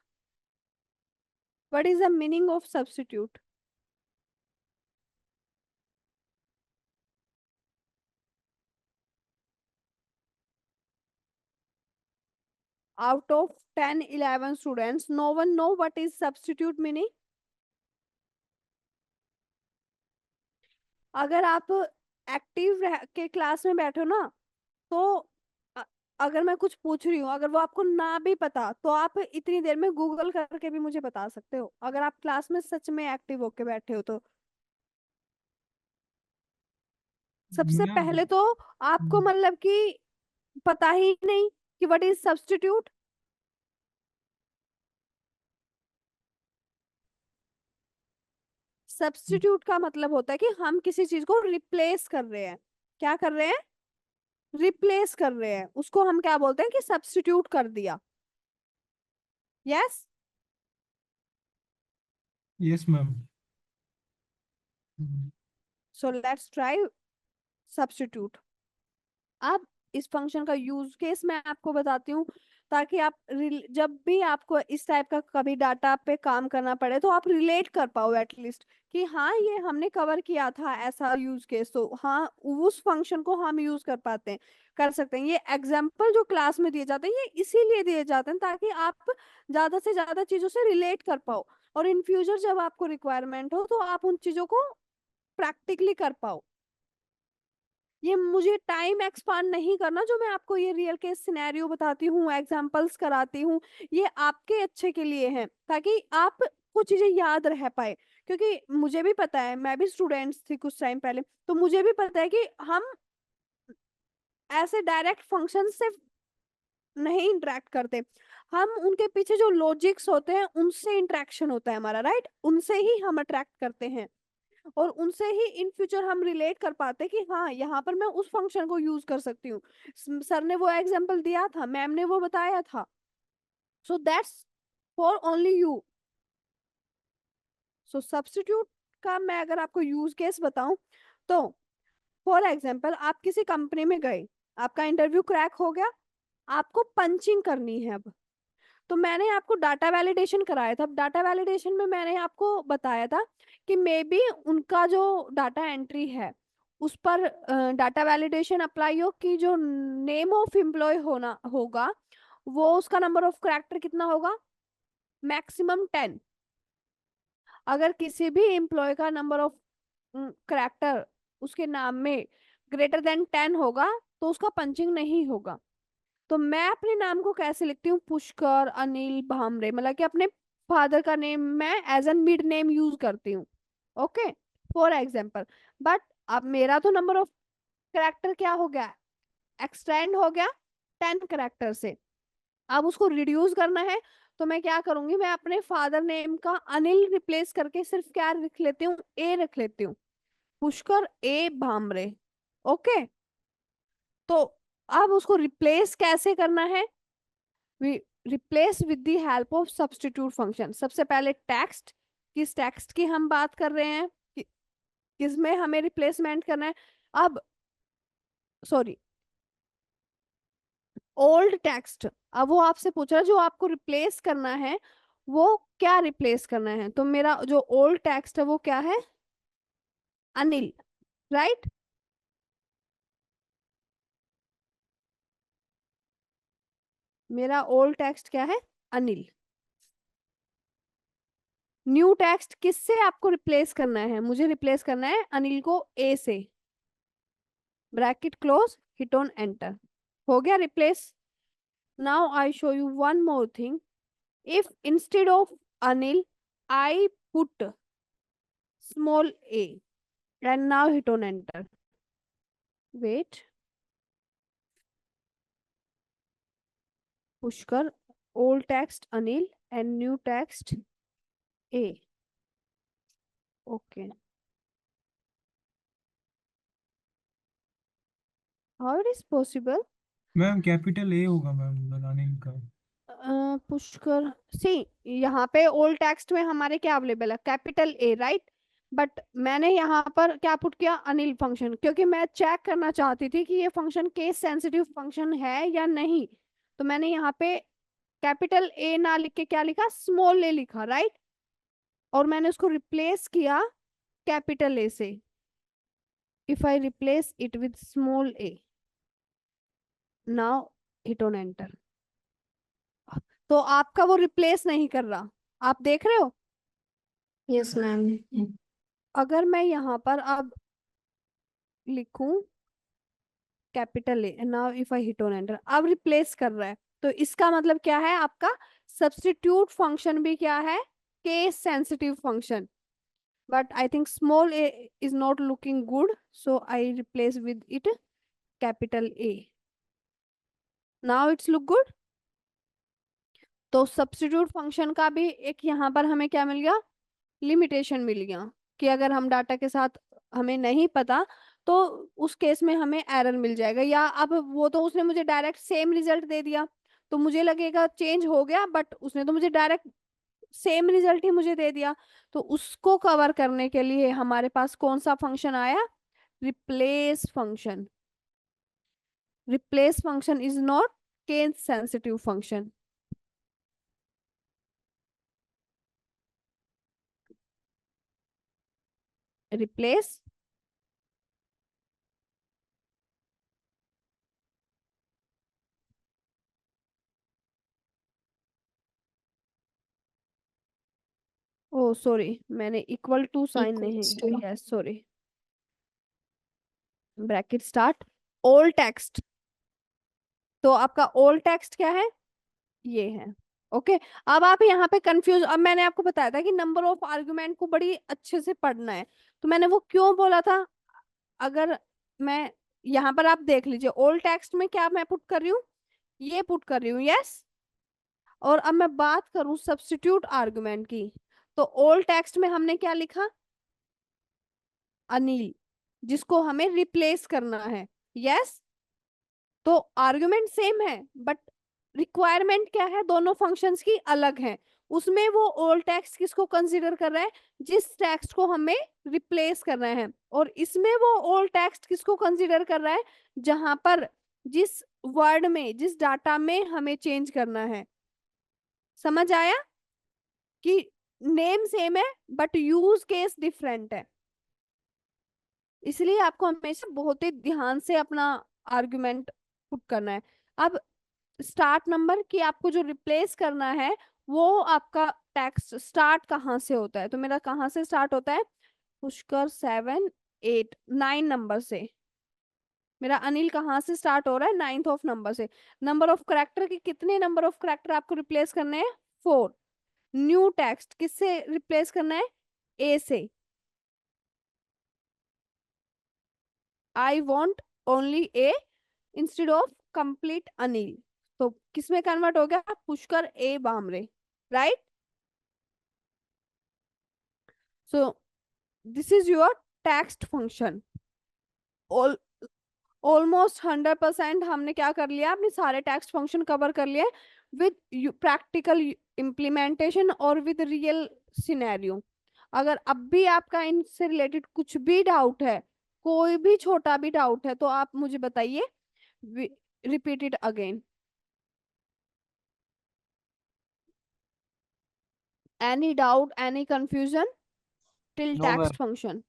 What is the meaning of substitute? Out of 10, 11 students, no one know what is substitute meaning? अगर आप active रह के class में बैठो ना, तो अ- अगर मैं कुछ पूछ रही हूँ, अगर वो आपको ना भी पता, तो आप इतनी देर में गूगल करके भी मुझे बता सकते हो, अगर आप क्लास में सच में एक्टिव होके बैठे हो तो। सबसे Ma'am. पहले तो आपको मतलब कि पता ही नहीं कि व्हाट इज सब्स्टिट्यूट। सब्स्टिट्यूट का मतलब होता है कि हम किसी चीज को रिप्लेस कर रहे हैं। क्या कर रहे हैं? रिप्लेस कर रहे हैं, उसको हम क्या बोलते हैं कि सब्स्टिट्यूट कर दिया। Yes. Yes, ma'am. So let's try substitute. अब इस फंक्शन का यूज केस मैं आपको बताती हूँ, ताकि आप जब भी आपको इस टाइप का कभी डाटा पे काम करना पड़े तो आप रिलेट कर पाओ एटलीस्ट, कि हाँ ये हमने कवर किया था ऐसा यूज केस, तो हाँ उस फंक्शन को हम यूज कर पाते हैं, कर सकते हैं। ये एग्जाम्पल जो क्लास में दिए जाते हैं ये इसीलिए दिए जाते हैं ताकि आप ज्यादा से ज्यादा चीजों से रिलेट कर पाओ, और इन फ्यूचर जब आपको रिक्वायरमेंट हो तो आप उन चीजों को प्रैक्टिकली कर पाओ। ये मुझे टाइम एक्सपांड नहीं करना, जो मैं आपको ये रियल केस सिनेरियो बताती हूँ, एग्जांपल्स कराती हूँ, ये आपके अच्छे के लिए है, ताकि आप कुछ चीजें याद रह पाए। क्योंकि मुझे भी पता है, मैं भी स्टूडेंट्स थी कुछ टाइम पहले, तो मुझे भी पता है कि हम ऐसे डायरेक्ट फंक्शन से नहीं इंटरेक्ट करते, हम उनके पीछे जो लॉजिक्स होते हैं उनसे इंटरेक्शन होता है हमारा, राइट? उनसे ही हम अट्रैक्ट करते हैं, और उनसे ही इन फ्यूचर हम रिलेट कर पाते हैं कि हाँ यहाँ पर मैं उस फंक्शन को यूज कर सकती हूँ। सर ने वो एग्जांपल दिया था, मैम ने वो बताया था, so that's for only you. So substitute का मैं अगर आपको यूज केस बताऊं, तो फॉर एग्जांपल आप किसी कंपनी में गए, आपका इंटरव्यू क्रैक हो गया, आपको पंचिंग करनी है अब, तो मैंने आपको डाटा वैलिडेशन कराया था। अब डाटा वैलिडेशन में मैंने आपको बताया था कि मे बी उनका जो डाटा एंट्री है उस पर डाटा वैलिडेशन अप्लाई हो कि जो नेम ऑफ एम्प्लॉय होना होगा वो उसका नंबर ऑफ कैरेक्टर कितना होगा, मैक्सिमम 10। अगर किसी भी एम्प्लॉय का नंबर ऑफ कैरेक्टर उसके नाम में ग्रेटर देन 10 होगा तो उसका पंचिंग नहीं होगा। तो मैं अपने नाम को कैसे लिखती हूँ, पुष्कर अनिल भामरे, मतलब कि अपने फादर का नेम मैं as an mid name use करती हूँ। Okay, for example. बट अब मेरा तो नंबर ऑफ करेक्टर क्या हो गया, एक्सटेंड हो गया 10 करेक्टर से। अब उसको रिड्यूस करना है, तो मैं क्या करूंगी, मैं अपने फादर नेम का अनिल रिप्लेस करके सिर्फ क्या रख लेती हूँ, ए रख लेती हूँ, पुष्कर ए भामरे। ओके, तो अब उसको रिप्लेस कैसे करना है, replace with the help of substitute function. सबसे पहले टेक्स्ट, किस टेक्स्ट की हम बात कर रहे हैं, किसमें हमें रिप्लेसमेंट करना है। अब सॉरी, ओल्ड टेक्स्ट। अब वो आपसे पूछ रहा है जो आपको रिप्लेस करना है वो क्या रिप्लेस करना है, तो मेरा जो ओल्ड टेक्स्ट है वो क्या है, अनिल, राइट? मेरा ओल्ड टेक्स्ट क्या है, अनिल। न्यू टेक्स्ट किससे आपको रिप्लेस करना है, मुझे रिप्लेस करना है अनिल को ए से, bracket close, hit on enter, हो गया replace. Now I show you one more thing. If instead of Anil, I put small a, and now hit on enter. Wait. Pushkar, old text Anil and new text a. Okay. How it is possible? Ma'am capital A होगा ma'am, बनाने का। पुष्कर, सी यहाँ पे old text में हमारे क्या available है, capital A, right. But मैंने यहाँ पर क्या पुट किया, अनिल फंक्शन, क्योंकि मैं चेक करना चाहती थी कि ये फंक्शन केस सेंसिटिव फंक्शन है या नहीं। तो मैंने यहाँ पे कैपिटल ए ना लिख के क्या लिखा, स्मॉल ए लिखा, राइट। और मैंने उसको रिप्लेस किया कैपिटल ए से। If I replace it with small A, now hit on enter, तो आपका वो रिप्लेस नहीं कर रहा, आप देख रहे हो। Yes, ma'am. अगर मैं यहाँ पर अब लिखूं capital A, now if I hit on enter, अब रिप्लेस कर रहा है। तो इसका मतलब क्या है, आपका सब्स्टिट्यूट फंक्शन भी क्या है, case sensitive function. But I think small A is not looking good, so I replace with it capital A, now it's look good. तो सब्स्टिट्यूट फंक्शन का भी एक यहाँ पर हमें क्या मिल गया, लिमिटेशन मिल गया, कि अगर हम डाटा के साथ हमें नहीं पता तो उस केस में हमें एरर मिल जाएगा। या अब वो तो उसने मुझे डायरेक्ट सेम रिजल्ट दे दिया, तो मुझे लगेगा चेंज हो गया, बट उसने तो मुझे डायरेक्ट सेम रिजल्ट ही मुझे दे दिया। तो उसको कवर करने के लिए हमारे पास कौन सा फंक्शन आया, replace function. Replace function is not case sensitive function. Replace O sorry, मैंने इक्वल टू साइन नहीं, Equals to. Yes sorry, bracket start old text. तो आपका ओल्ड टेक्स्ट क्या है, ये है। ओके, अब आप यहाँ पे कंफ्यूज, अब मैंने आपको बताया था कि नंबर ऑफ आर्गुमेंट को बड़ी अच्छे से पढ़ना है, तो मैंने वो क्यों बोला था। अगर मैं यहाँ पर आप देख लीजिए, ओल्ड टेक्स्ट में क्या मैं पुट कर रही हूँ, ये पुट कर रही हूँ, यस। और अब मैं बात करूं सब्स्टिट्यूट आर्गुमेंट की, तो ओल्ड टेक्स्ट में हमने क्या लिखा, अनिल, जिसको हमें रिप्लेस करना है, यस। तो आर्गुमेंट सेम है, बट रिक्वायरमेंट क्या है, दोनों फंक्शंस की अलग है। उसमें वो ओल्ड टेक्स्ट किसको कंसीडर कर रहा है, जिस टेक्स्ट को हमें रिप्लेस करना है। और इसमें वो ओल्ड टेक्स्ट किसको कंसीडर कर रहा है, जहां पर जिस वर्ड में, जिस डाटा में हमें चेंज करना है। समझ आया कि नेम सेम है बट यूज केस डिफरेंट है। इसलिए आपको हमेशा बहुत ही ध्यान से अपना आर्गुमेंट पुट करना है। अब स्टार्ट नंबर की आपको जो रिप्लेस करना है, वो आपका टेक्स्ट स्टार्ट कहाँ से होता है, तो मेरा कहाँ से स्टार्ट होता है, पुष्कर 7 8 9 नंबर से। मेरा अनिल कहाँ से स्टार्ट हो रहा है, 9th ऑफ नंबर से। नंबर ऑफ करेक्टर के कितने नंबर ऑफ करेक्टर आपको रिप्लेस करने हैं, 4। न्यू टेक्स्ट किससे रिप्लेस करना है, ए से। I want only a instead of complete Anil, तो किसमें कन्वर्ट हो गया, Pushkar a Bamre, right. So this is your text function. Almost 100% हमने क्या कर लिया, अपने सारे टेक्स्ट फंक्शन कवर कर लिए विद प्रैक्टिकल इम्प्लीमेंटेशन और विद रियल सिनेरियो। अगर अब भी आपका इनसे रिलेटेड कुछ भी डाउट है, कोई भी छोटा भी डाउट है, तो आप मुझे बताइए, repeat it again. Any doubt, any confusion till No, ma'am. Text function,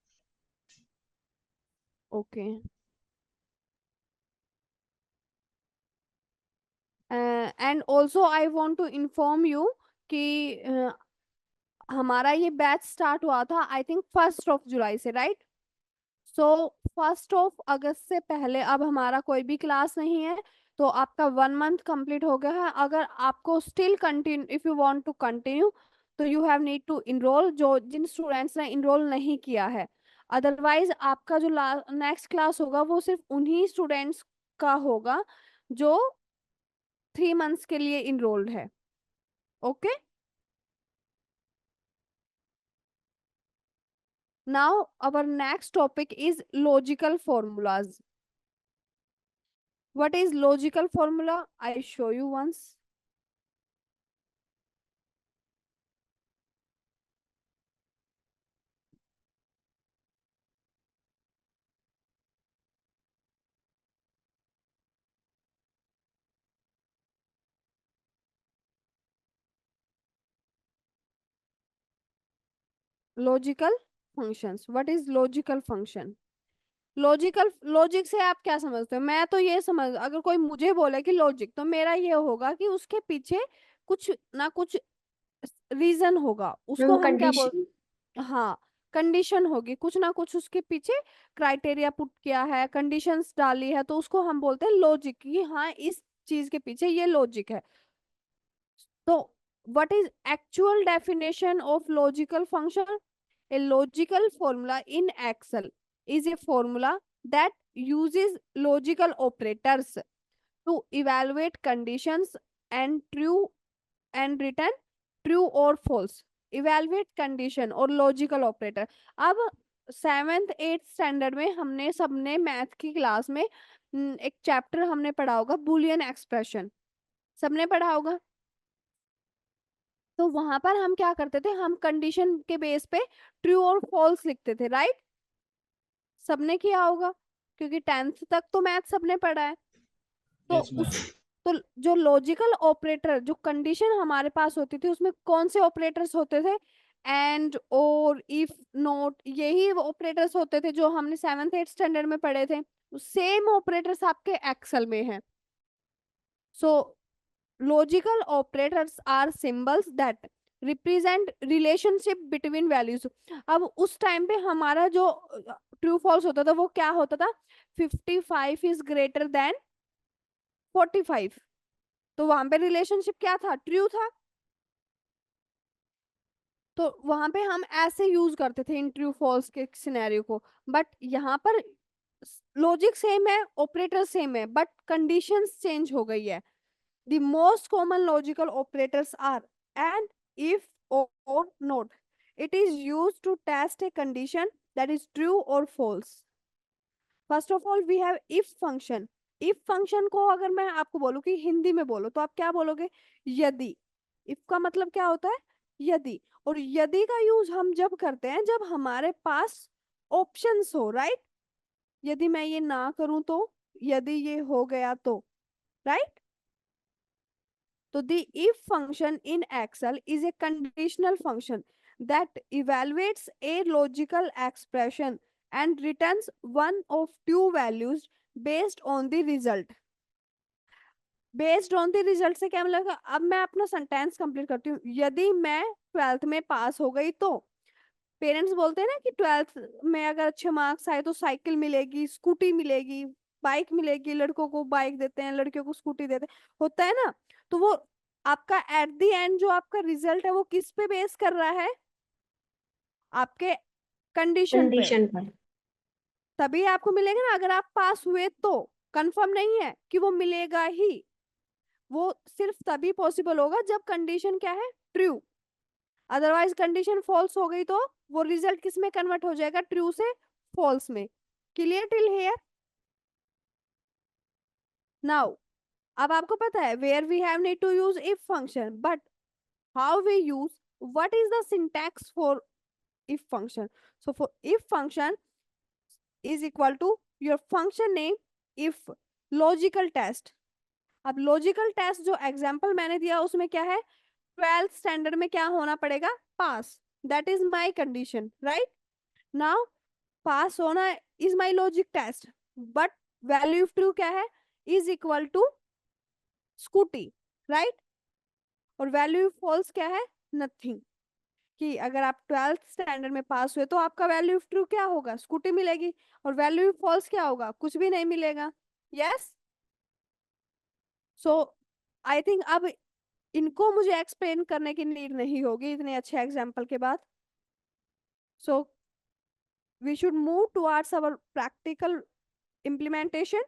okay. And also I want to inform you कि हमारा ये बैच स्टार्ट हुआ था आई थिंक 1 जुलाई से, राइट। सो 1 अगस्त से पहले अब हमारा कोई भी क्लास नहीं है। तो आपका 1 मंथ कंप्लीट हो गया है। अगर आपको still continue, if you want to continue, तो you have need to enroll, जो जिन स्टूडेंट्स ने इनरोल नहीं किया है। अदरवाइज आपका जो नेक्स्ट क्लास होगा वो सिर्फ उन्हीं स्टूडेंट्स का होगा जो 3 मंथ्स के लिए इनरोल्ड है, okay. Now our next topic is logical formulas. What is logical formula? I show you once. Logical functions. What is logical function? Logical, logic से आप क्या समझते हो? मैं तो ये समझ, अगर कोई मुझे बोले कि लॉजिक, तो मेरा ये होगा कि उसके पीछे कुछ ना कुछ रीजन होगा, उसको मैम हम क्या बोल, कंडीशन। हाँ, कंडीशन होगी, कुछ ना कुछ उसके पीछे क्राइटेरिया पुट किया है, कंडीशंस डाली है, तो उसको हम बोलते हैं लॉजिक, कि हाँ इस चीज के पीछे ये लॉजिक है। तो what is actual definition of logical function? A logical formula in Excel is a formula that uses logical operators to evaluate conditions and true and return true or false. Evaluate condition और logical operator। अब 7th 8th standard में हमने सबने math की class में एक chapter हमने पढ़ा होगा, बुलियन एक्सप्रेशन, सबने पढ़ा होगा। तो वहां पर हम क्या करते थे, हम कंडीशन के बेस पे ट्रू और फॉल्स लिखते थे, राइट? सबने किया होगा, क्योंकि 10th तक तो मैथ सबने पढ़ा है। तो यस मैम। उस, तो जो लॉजिकल ऑपरेटर, जो कंडीशन हमारे पास होती थी, उसमें कौन से ऑपरेटर्स होते थे? एंड, और, इफ, नॉट, यही ऑपरेटर्स होते थे जो हमने 7th 8th स्टैंडर्ड में पढ़े थे। सेम ऑपरेटर्स आपके एक्सेल में हैं। सो logical operators are symbols that represent relationship between values। अब उस टाइम पे हमारा जो ट्रू फॉल्स होता था वो क्या होता था? 55 इज ग्रेटर देन 45। तो वहां पे रिलेशनशिप क्या था? ट्रू था। तो वहां पे हम ऐसे यूज करते थे इन ट्रू फॉल्स के सिनेरियो को। बट यहाँ पर लॉजिक सेम है, ऑपरेटर सेम है, बट कंडीशंस चेंज हो गई है। The most common logical operators are and, if, or not. It is used to test a condition that is true or false. First of all, we have if function. If function को अगर मैं आपको बोलूं कि हिंदी में बोलो, तो आप क्या बोलोगे? यदि। if का मतलब क्या होता है? यदि। और यदि का यूज हम जब करते हैं जब हमारे पास ऑप्शंस हो, राइट? यदि मैं ये ना करूं तो, यदि ये हो गया तो, right? So the if function in Excel is a conditional function that evaluates a logical expression and returns one of two values based on the result. Based on the result से क्या मतलब? अब मैं अपना सेंटेंस कंप्लीट करती हूँ। यदि मैं 12th में पास हो गई तो, पेरेंट्स बोलते हैं ना कि 12th में अगर अच्छे मार्क्स आए तो साइकिल मिलेगी, स्कूटी मिलेगी, बाइक मिलेगी, लड़कों को बाइक देते हैं, लड़कियों को स्कूटी देते हैं, होता है ना? तो वो आपका एट द एंड जो आपका रिजल्ट है वो किस पे बेस कर रहा है? आपके कंडीशन पे। कंडीशन पर। तभी आपको मिलेगा ना। अगर आप पास हुए तो कंफर्म नहीं है कि वो मिलेगा ही, वो सिर्फ तभी पॉसिबल होगा जब कंडीशन क्या है? ट्रू। अदरवाइज कंडीशन फॉल्स हो गई तो वो रिजल्ट किस में कन्वर्ट हो जाएगा? ट्रू से फॉल्स में। Clear till here? नाउ अब आपको पता है where we have need to use if function, but how we use, what is the syntax for if function? So for if function is equal to your function name if logical test। अब logical test जो example मैंने दिया उसमें क्या है? 12th standard में क्या होना पड़ेगा? Pass. That is my condition, right? Now pass होना is my logic test, but value of true क्या है? Is equal to scooty, right? और वैल्यू ऑफ फॉल्स क्या है? नथिंग। कि अगर आप 12th स्टैंडर्ड में पास हुए तो आपका वैल्यू ऑफ ट्रू क्या होगा? स्कूटी मिलेगी। और वैल्यू ऑफ फॉल्स क्या होगा? कुछ भी नहीं मिलेगा। यस? सो आई थिंक अब इनको मुझे एक्सप्लेन करने की नीड नहीं होगी इतने अच्छे एग्जाम्पल के बाद। So we should move towards our practical implementation.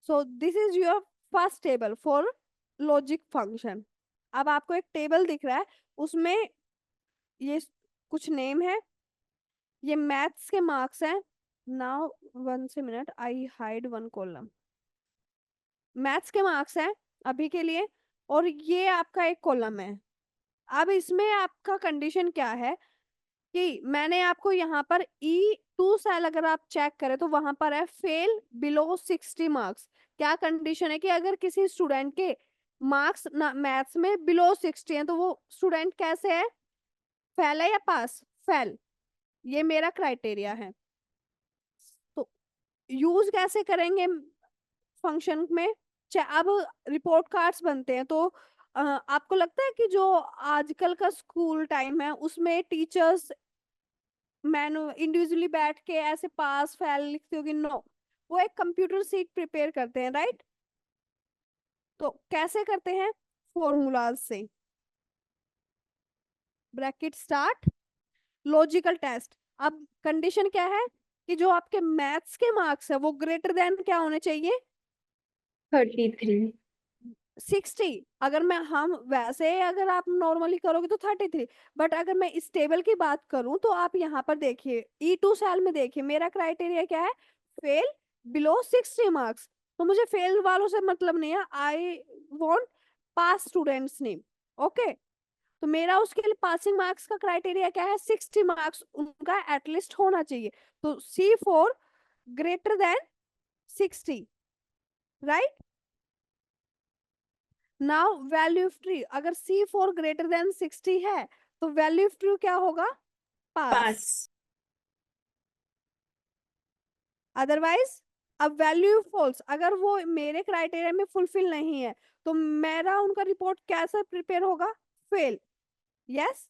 So this is your first table for logic function. अब आपको एक टेबल दिख रहा है, उसमें ये कुछ नेम है, ये मैथ्स के मार्क्स हैं। नाउ वन से मिनट, आई हाइड वन कॉलम। मैथ्स के मार्क्स हैं अभी के लिए, और ये आपका एक कॉलम है। अब इसमें आपका कंडीशन क्या है कि मैंने आपको यहाँ पर E2 सेल अगर आप चेक करें तो वहां पर है फेल बिलो 60 मार्क्स। क्या कंडीशन है कि अगर किसी स्टूडेंट के मार्क्स ना मैथ्स में बिलो 60 है तो वो स्टूडेंट कैसे है, फेल है या पास, फेल। ये मेरा क्राइटेरिया है। तो यूज कैसे करेंगे फंक्शन में, अब रिपोर्ट कार्ड्स बनते हैं तो आपको लगता है कि जो आजकल का स्कूल टाइम है उसमें टीचर्स मैनु इंडिविजुअली बैठ के ऐसे पास फेल लिखते होगी, नो। वो एक कंप्यूटर सीट प्रिपेयर करते हैं, राइट। तो कैसे करते हैं, फॉर्मूलाज से। Bracket start, logical test. अब कंडीशन क्या है कि जो आपके मैथ्स के मार्क्स है वो ग्रेटर देन क्या होने चाहिए, 33। 60। अगर मैं हम वैसे अगर आप नॉर्मली करोगे तो 33, बट अगर मैं इस टेबल की बात करूं तो आप यहाँ पर देखिए E2 सेल में देखिए मेरा क्राइटेरिया क्या है, फेल बिलो 60 मार्क्स। तो मुझे फेल वालों से मतलब नहीं है, I want pass students name. Okay, तो मेरा उसके लिए पासिंग मार्क्स का क्राइटेरिया क्या है, 60 मार्क्स उनका एटलीस्ट होना चाहिए। तो C4 greater than 60, right. Now value of true, अगर C4 ग्रेटर देन 60 है तो वैल्यू ऑफ ट्रू क्या होगा, पास। पास। अदरवाइज, अब वैल्यू फॉल्स, अगर वो मेरे क्राइटेरिया में फुलफिल नहीं है तो मेरा उनका रिपोर्ट कैसे प्रिपेयर होगा, fail. Yes,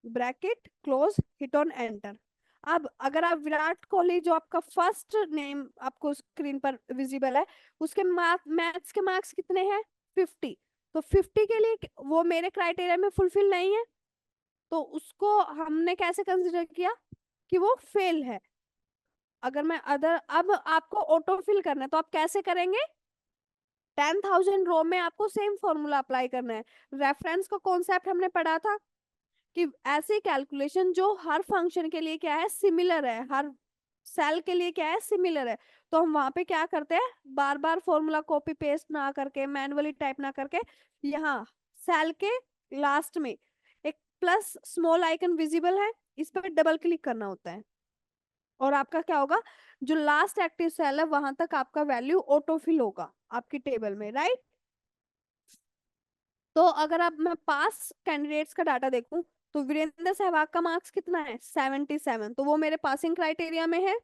bracket close, hit on enter. अब अगर आप विराट कोहली जो आपका फर्स्ट नेम आपको स्क्रीन पर विजिबल है, उसके मैथ्स के मार्क्स कितने हैं, 50। तो 50 के लिए वो मेरे क्राइटेरिया में फुलफिल नहीं है तो उसको हमने कैसे कंसिडर किया कि वो फेल है। अगर मैं अदर, अब आपको ऑटो फिल करना है तो आप कैसे करेंगे, 10,000 रो में आपको सेम फॉर्मूला अप्लाई करना है। रेफरेंस का कॉन्सेप्ट हमने पढ़ा था कि ऐसी कैलकुलेशन जो हर फंक्शन के लिए क्या है, सिमिलर है, हर सेल के लिए क्या है, सिमिलर है। तो हम वहां पे क्या करते हैं, बार बार फॉर्मूला कॉपी पेस्ट ना करके, मैनुअली टाइप ना करके, यहाँ सेल के लास्ट में एक प्लस स्मॉल आइकन विजिबल है, इस पर डबल क्लिक करना होता है और आपका क्या होगा, जो लास्ट एक्टिव सेल है वहां तक आपका वैल्यू ऑटो फिल होगा आपकी टेबल में, राइट। तो अगर आप मैं पास कैंडिडेट्स का डाटा देखूं तो वीरेंद्र सहवाग का मार्क्स कितना है, 77, तो वो मेरे पासिंग क्राइटेरिया में है।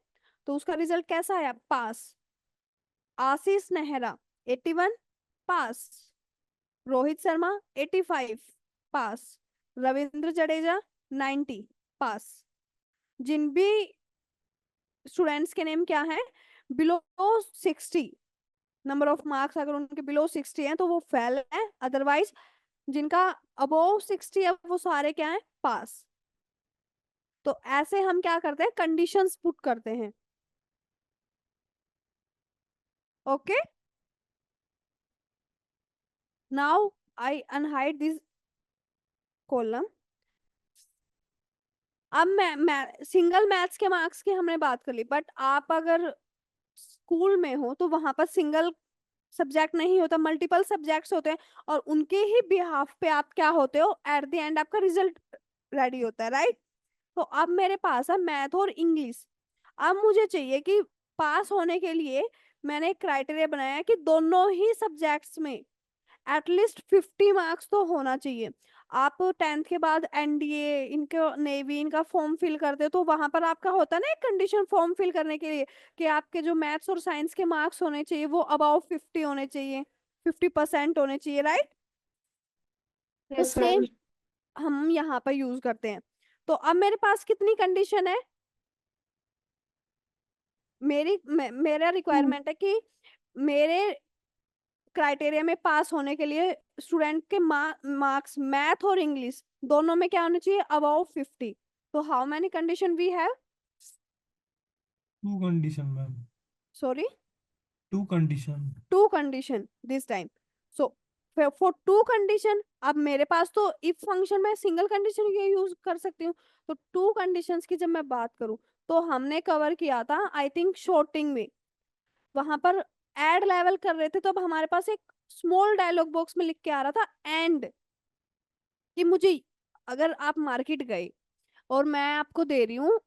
तो उसका रिजल्ट कैसा आया, पास। आशीष नेहरा 81, पास। रोहित शर्मा 85, पास। रविंद्र जडेजा 90, पास। जिन भी स्टूडेंट्स के नेम क्या है, बिलो 60 नंबर ऑफ मार्क्स, अगर उनके बिलो 60 है तो वो फेल है। अदरवाइज जिनका अबोव 60 है वो सारे क्या है, पास। तो ऐसे हम क्या करते हैं, कंडीशंस पुट करते हैं। Okay, now I unhide this column. अब मैं सिंगल मैथ्स के मार्क्स की हमने बात कर ली, बट आप अगर स्कूल में हो तो वहां पर सिंगल सब्जेक्ट नहीं होता, मल्टीपल सब्जेक्ट्स होते हैं और उनके ही बिहाफ पे आप क्या होते हो, एट द एंड आपका रिजल्ट रेडी होता है, राइट। तो अब मेरे पास है मैथ और इंग्लिश। अब मुझे चाहिए कि पास होने के लिए मैंने एक क्राइटेरिया बनाया है कि दोनों ही सब्जेक्ट्स में एटलीस्ट 50 मार्क्स तो होना चाहिए। आप 10th के बाद एनडीए इनके नेवी इनका फॉर्म फिल करते हो तो वहां पर आपका होता है ना एक कंडीशन फॉर्म फिल करने के लिए कि आपके जो मैथ्स और साइंस के मार्क्स होने चाहिए वो अबाउ 50 होने चाहिए, 50% होने चाहिए, राइट। तो यस मैम। सेम हम यहाँ पर यूज करते हैं। तो अब मेरे पास कितनी कंडीशन है, मेरा रिक्वायरमेंट है कि मेरे क्राइटेरिया में पास होने के लिए स्टूडेंट के मार्क्स मैथ और इंग्लिश दोनों में क्या होने चाहिए, अबाउ 50। तो how many condition we have, two condition ma'am, sorry, two condition. Two condition this time. So for two condition, अब मेरे पास तो इफ फंक्शन में सिंगल कंडीशन ये यूज कर सकती हूँ। तो टू कंडीशंस की जब मैं बात करूँ तो हमने कवर किया था आई थिंक शॉर्टिंग में, वहां पर एड लेवल कर रहे थे तो अब हमारे पास एक स्मॉल डायलॉग बॉक्स में लिख के आ रहा था एंड, कि मुझे, अगर आप मार्केट गए और मैं आपको दे रही हूँ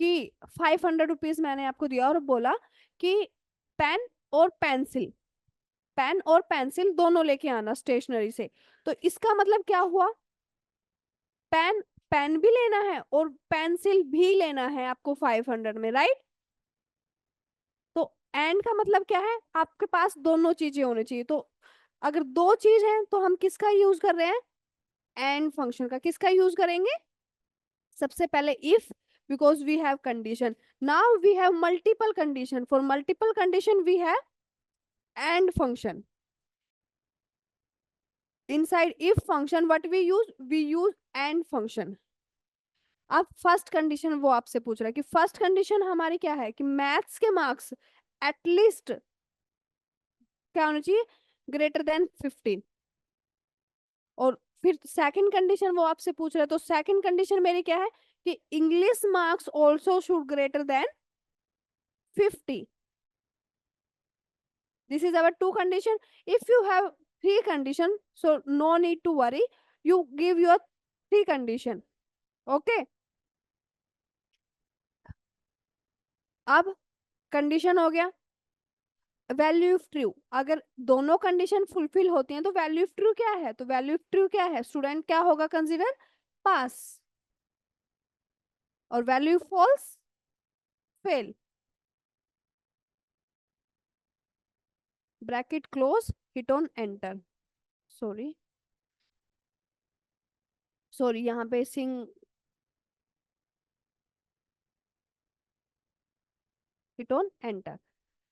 कि 500 रुपीज मैंने आपको दिया और बोला कि पेन और पेंसिल, पेन और पेंसिल दोनों लेके आना स्टेशनरी से। तो इसका मतलब क्या हुआ, पेन, पेन भी लेना है और पेंसिल भी लेना है आपको 500 में, राइट। तो एंड का मतलब क्या है, आपके पास दोनों चीजें होनी चाहिए। तो अगर दो चीज है तो हम किसका यूज कर रहे हैं, एंड फंक्शन का। किसका यूज करेंगे, सबसे पहले if, because we have condition, now we have multiple condition, for multiple condition we have and function. Inside if function what we use and function. अब फर्स्ट कंडीशन वो आपसे पूछ रहा है कि फर्स्ट कंडीशन हमारी क्या है कि मैथ्स के मार्क्स एटलीस्ट क्या होना चाहिए, ग्रेटर देन 15। और फिर सेकंड कंडीशन वो आपसे पूछ रहा है, तो सेकंड कंडीशन मेरी क्या है कि English marks also should greater than 50। This is our two condition. If you have three condition, so no need to worry. You give your three condition. Okay. अब कंडीशन हो गया वैल्यू ऑफ ट्रू। अगर दोनों condition fulfil होती हैं तो value of true क्या है, तो वैल्यू ऑफ ट्रू क्या है, स्टूडेंट क्या होगा कंसीडर, पास। और value of false, fail. Bracket close, hit on enter. Sorry sorry, यहाँ पे सिंग, हिट ऑन एंटर।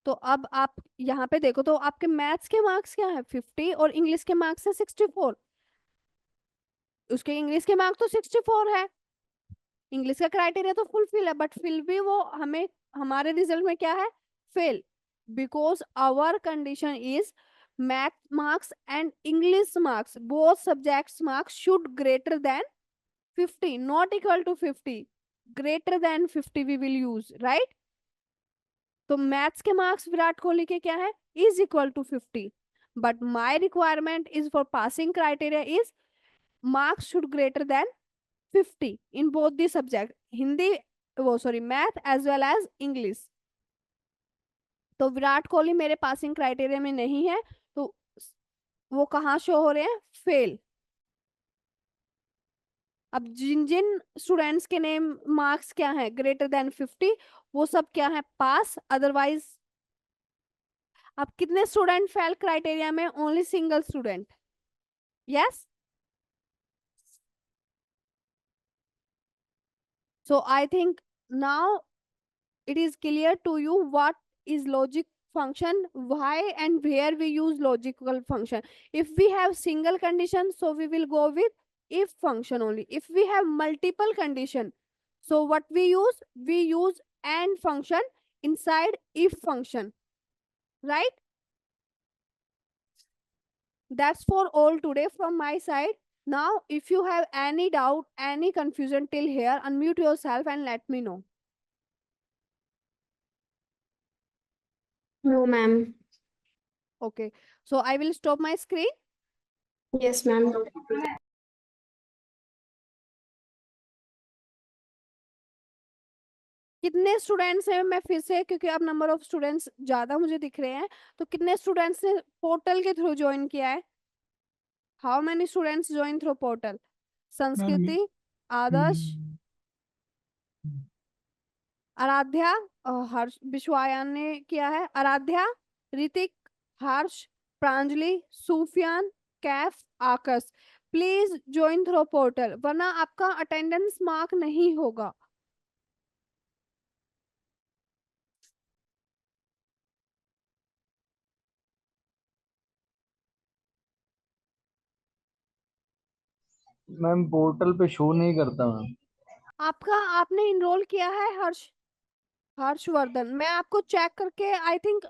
तो अब आप यहाँ पे देखो तो आपके मैथ्स के मार्क्स क्या है 50 और इंग्लिश के मार्क्स है 64। उसके इंग्लिश के मार्क्स तो 64 है, इंग्लिश का क्राइटेरिया तो फुलफिल है, बट फिर भी वो हमें हमारे रिजल्ट में क्या है, fail. Because our condition is math marks and English marks both subjects marks should greater than 50, not equal to 50, greater than 50 we will use, right. तो मैथ्स के मार्क्स विराट कोहली के क्या है, is equal to 50, but my requirement is for passing criteria is marks should greater than 50 in both the subject, Hindi वो sorry math as well as English. तो विराट कोहली मेरे passing criteria में नहीं है, तो वो कहाँ शो हो रहे हैं, फेल। अब जिन जिन स्टूडेंट्स के नेम मार्क्स क्या है ग्रेटर देन 50, वो सब क्या है, पास, अदरवाइज। अब कितने स्टूडेंट फेल क्राइटेरिया में, only single student, yes. So I think now it is clear to you what is logic function, why and where we use logical function. If we have single condition, so we will go with if function only. If we have multiple condition, so what we use and function inside if function, right? That's for all today from my side. Now, if you have any doubt, any confusion till here, unmute yourself and let me know. No, ma'am. Okay, so I will stop my screen. Yes, ma'am. कितने students हैं, मैं फिर से, क्योंकि अब number of students ज्यादा मुझे दिख रहे हैं, तो कितने स्टूडेंट्स ने पोर्टल के थ्रू ज्वाइन किया है, how many students join through portal, संस्कृति, आदर्श, आराध्या, हर्ष, विश्वायन ने किया है, आराध्या, ऋतिक, हर्ष, प्रांजलि, सूफियान, कैफ, आकाश। प्लीज ज्वाइन थ्रू पोर्टल, वरना आपका अटेंडेंस मार्क नहीं होगा। मैम पोर्टल पे शो नहीं करता मैम। आपका आपने इनरोल किया है हर्ष, हर्षवर्धन, मैं आपको चेक करके आई थिंक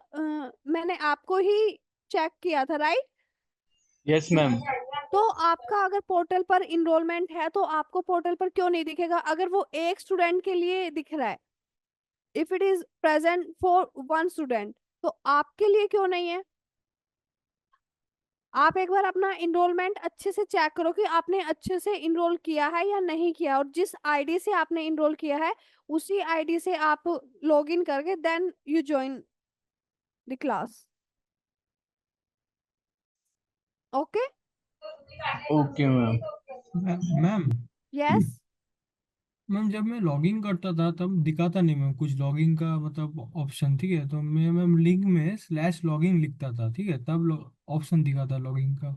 मैंने आपको ही चेक किया था, राइट। Yes ma'am. तो आपका अगर पोर्टल पर इनरोलमेंट है तो आपको पोर्टल पर क्यों नहीं दिखेगा, अगर वो एक स्टूडेंट के लिए दिख रहा है, if it is present for one student, तो आपके लिए क्यों नहीं है। आप एक बार अपना इनरोलमेंट अच्छे से चेक करो कि आपने अच्छे से इनरोल किया है या नहीं किया, और जिस आईडी से आपने इनरोल किया है उसी आईडी से आप लॉगिन करके then you join the class. Okay? Okay ma'am. Ma'am Yes? Ma'am जब मैं लॉगिन करता था तब दिखाता नहीं मैम कुछ लॉगिन का मतलब ऑप्शन, ठीक है, तो मैं मैम लिंक में स्लैश लॉगिन लिखता था, ठीक है, तब ऑप्शन दिखाता लॉगिन का।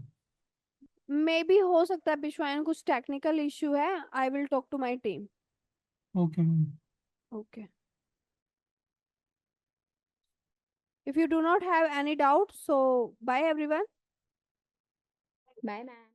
मे बी हो सकता है विश्वायन कुछ टेक्निकल इश्यू है. I will talk to my team. Okay ma'am. Okay. If you do not have any doubt, so bye everyone. Bye, ma'am.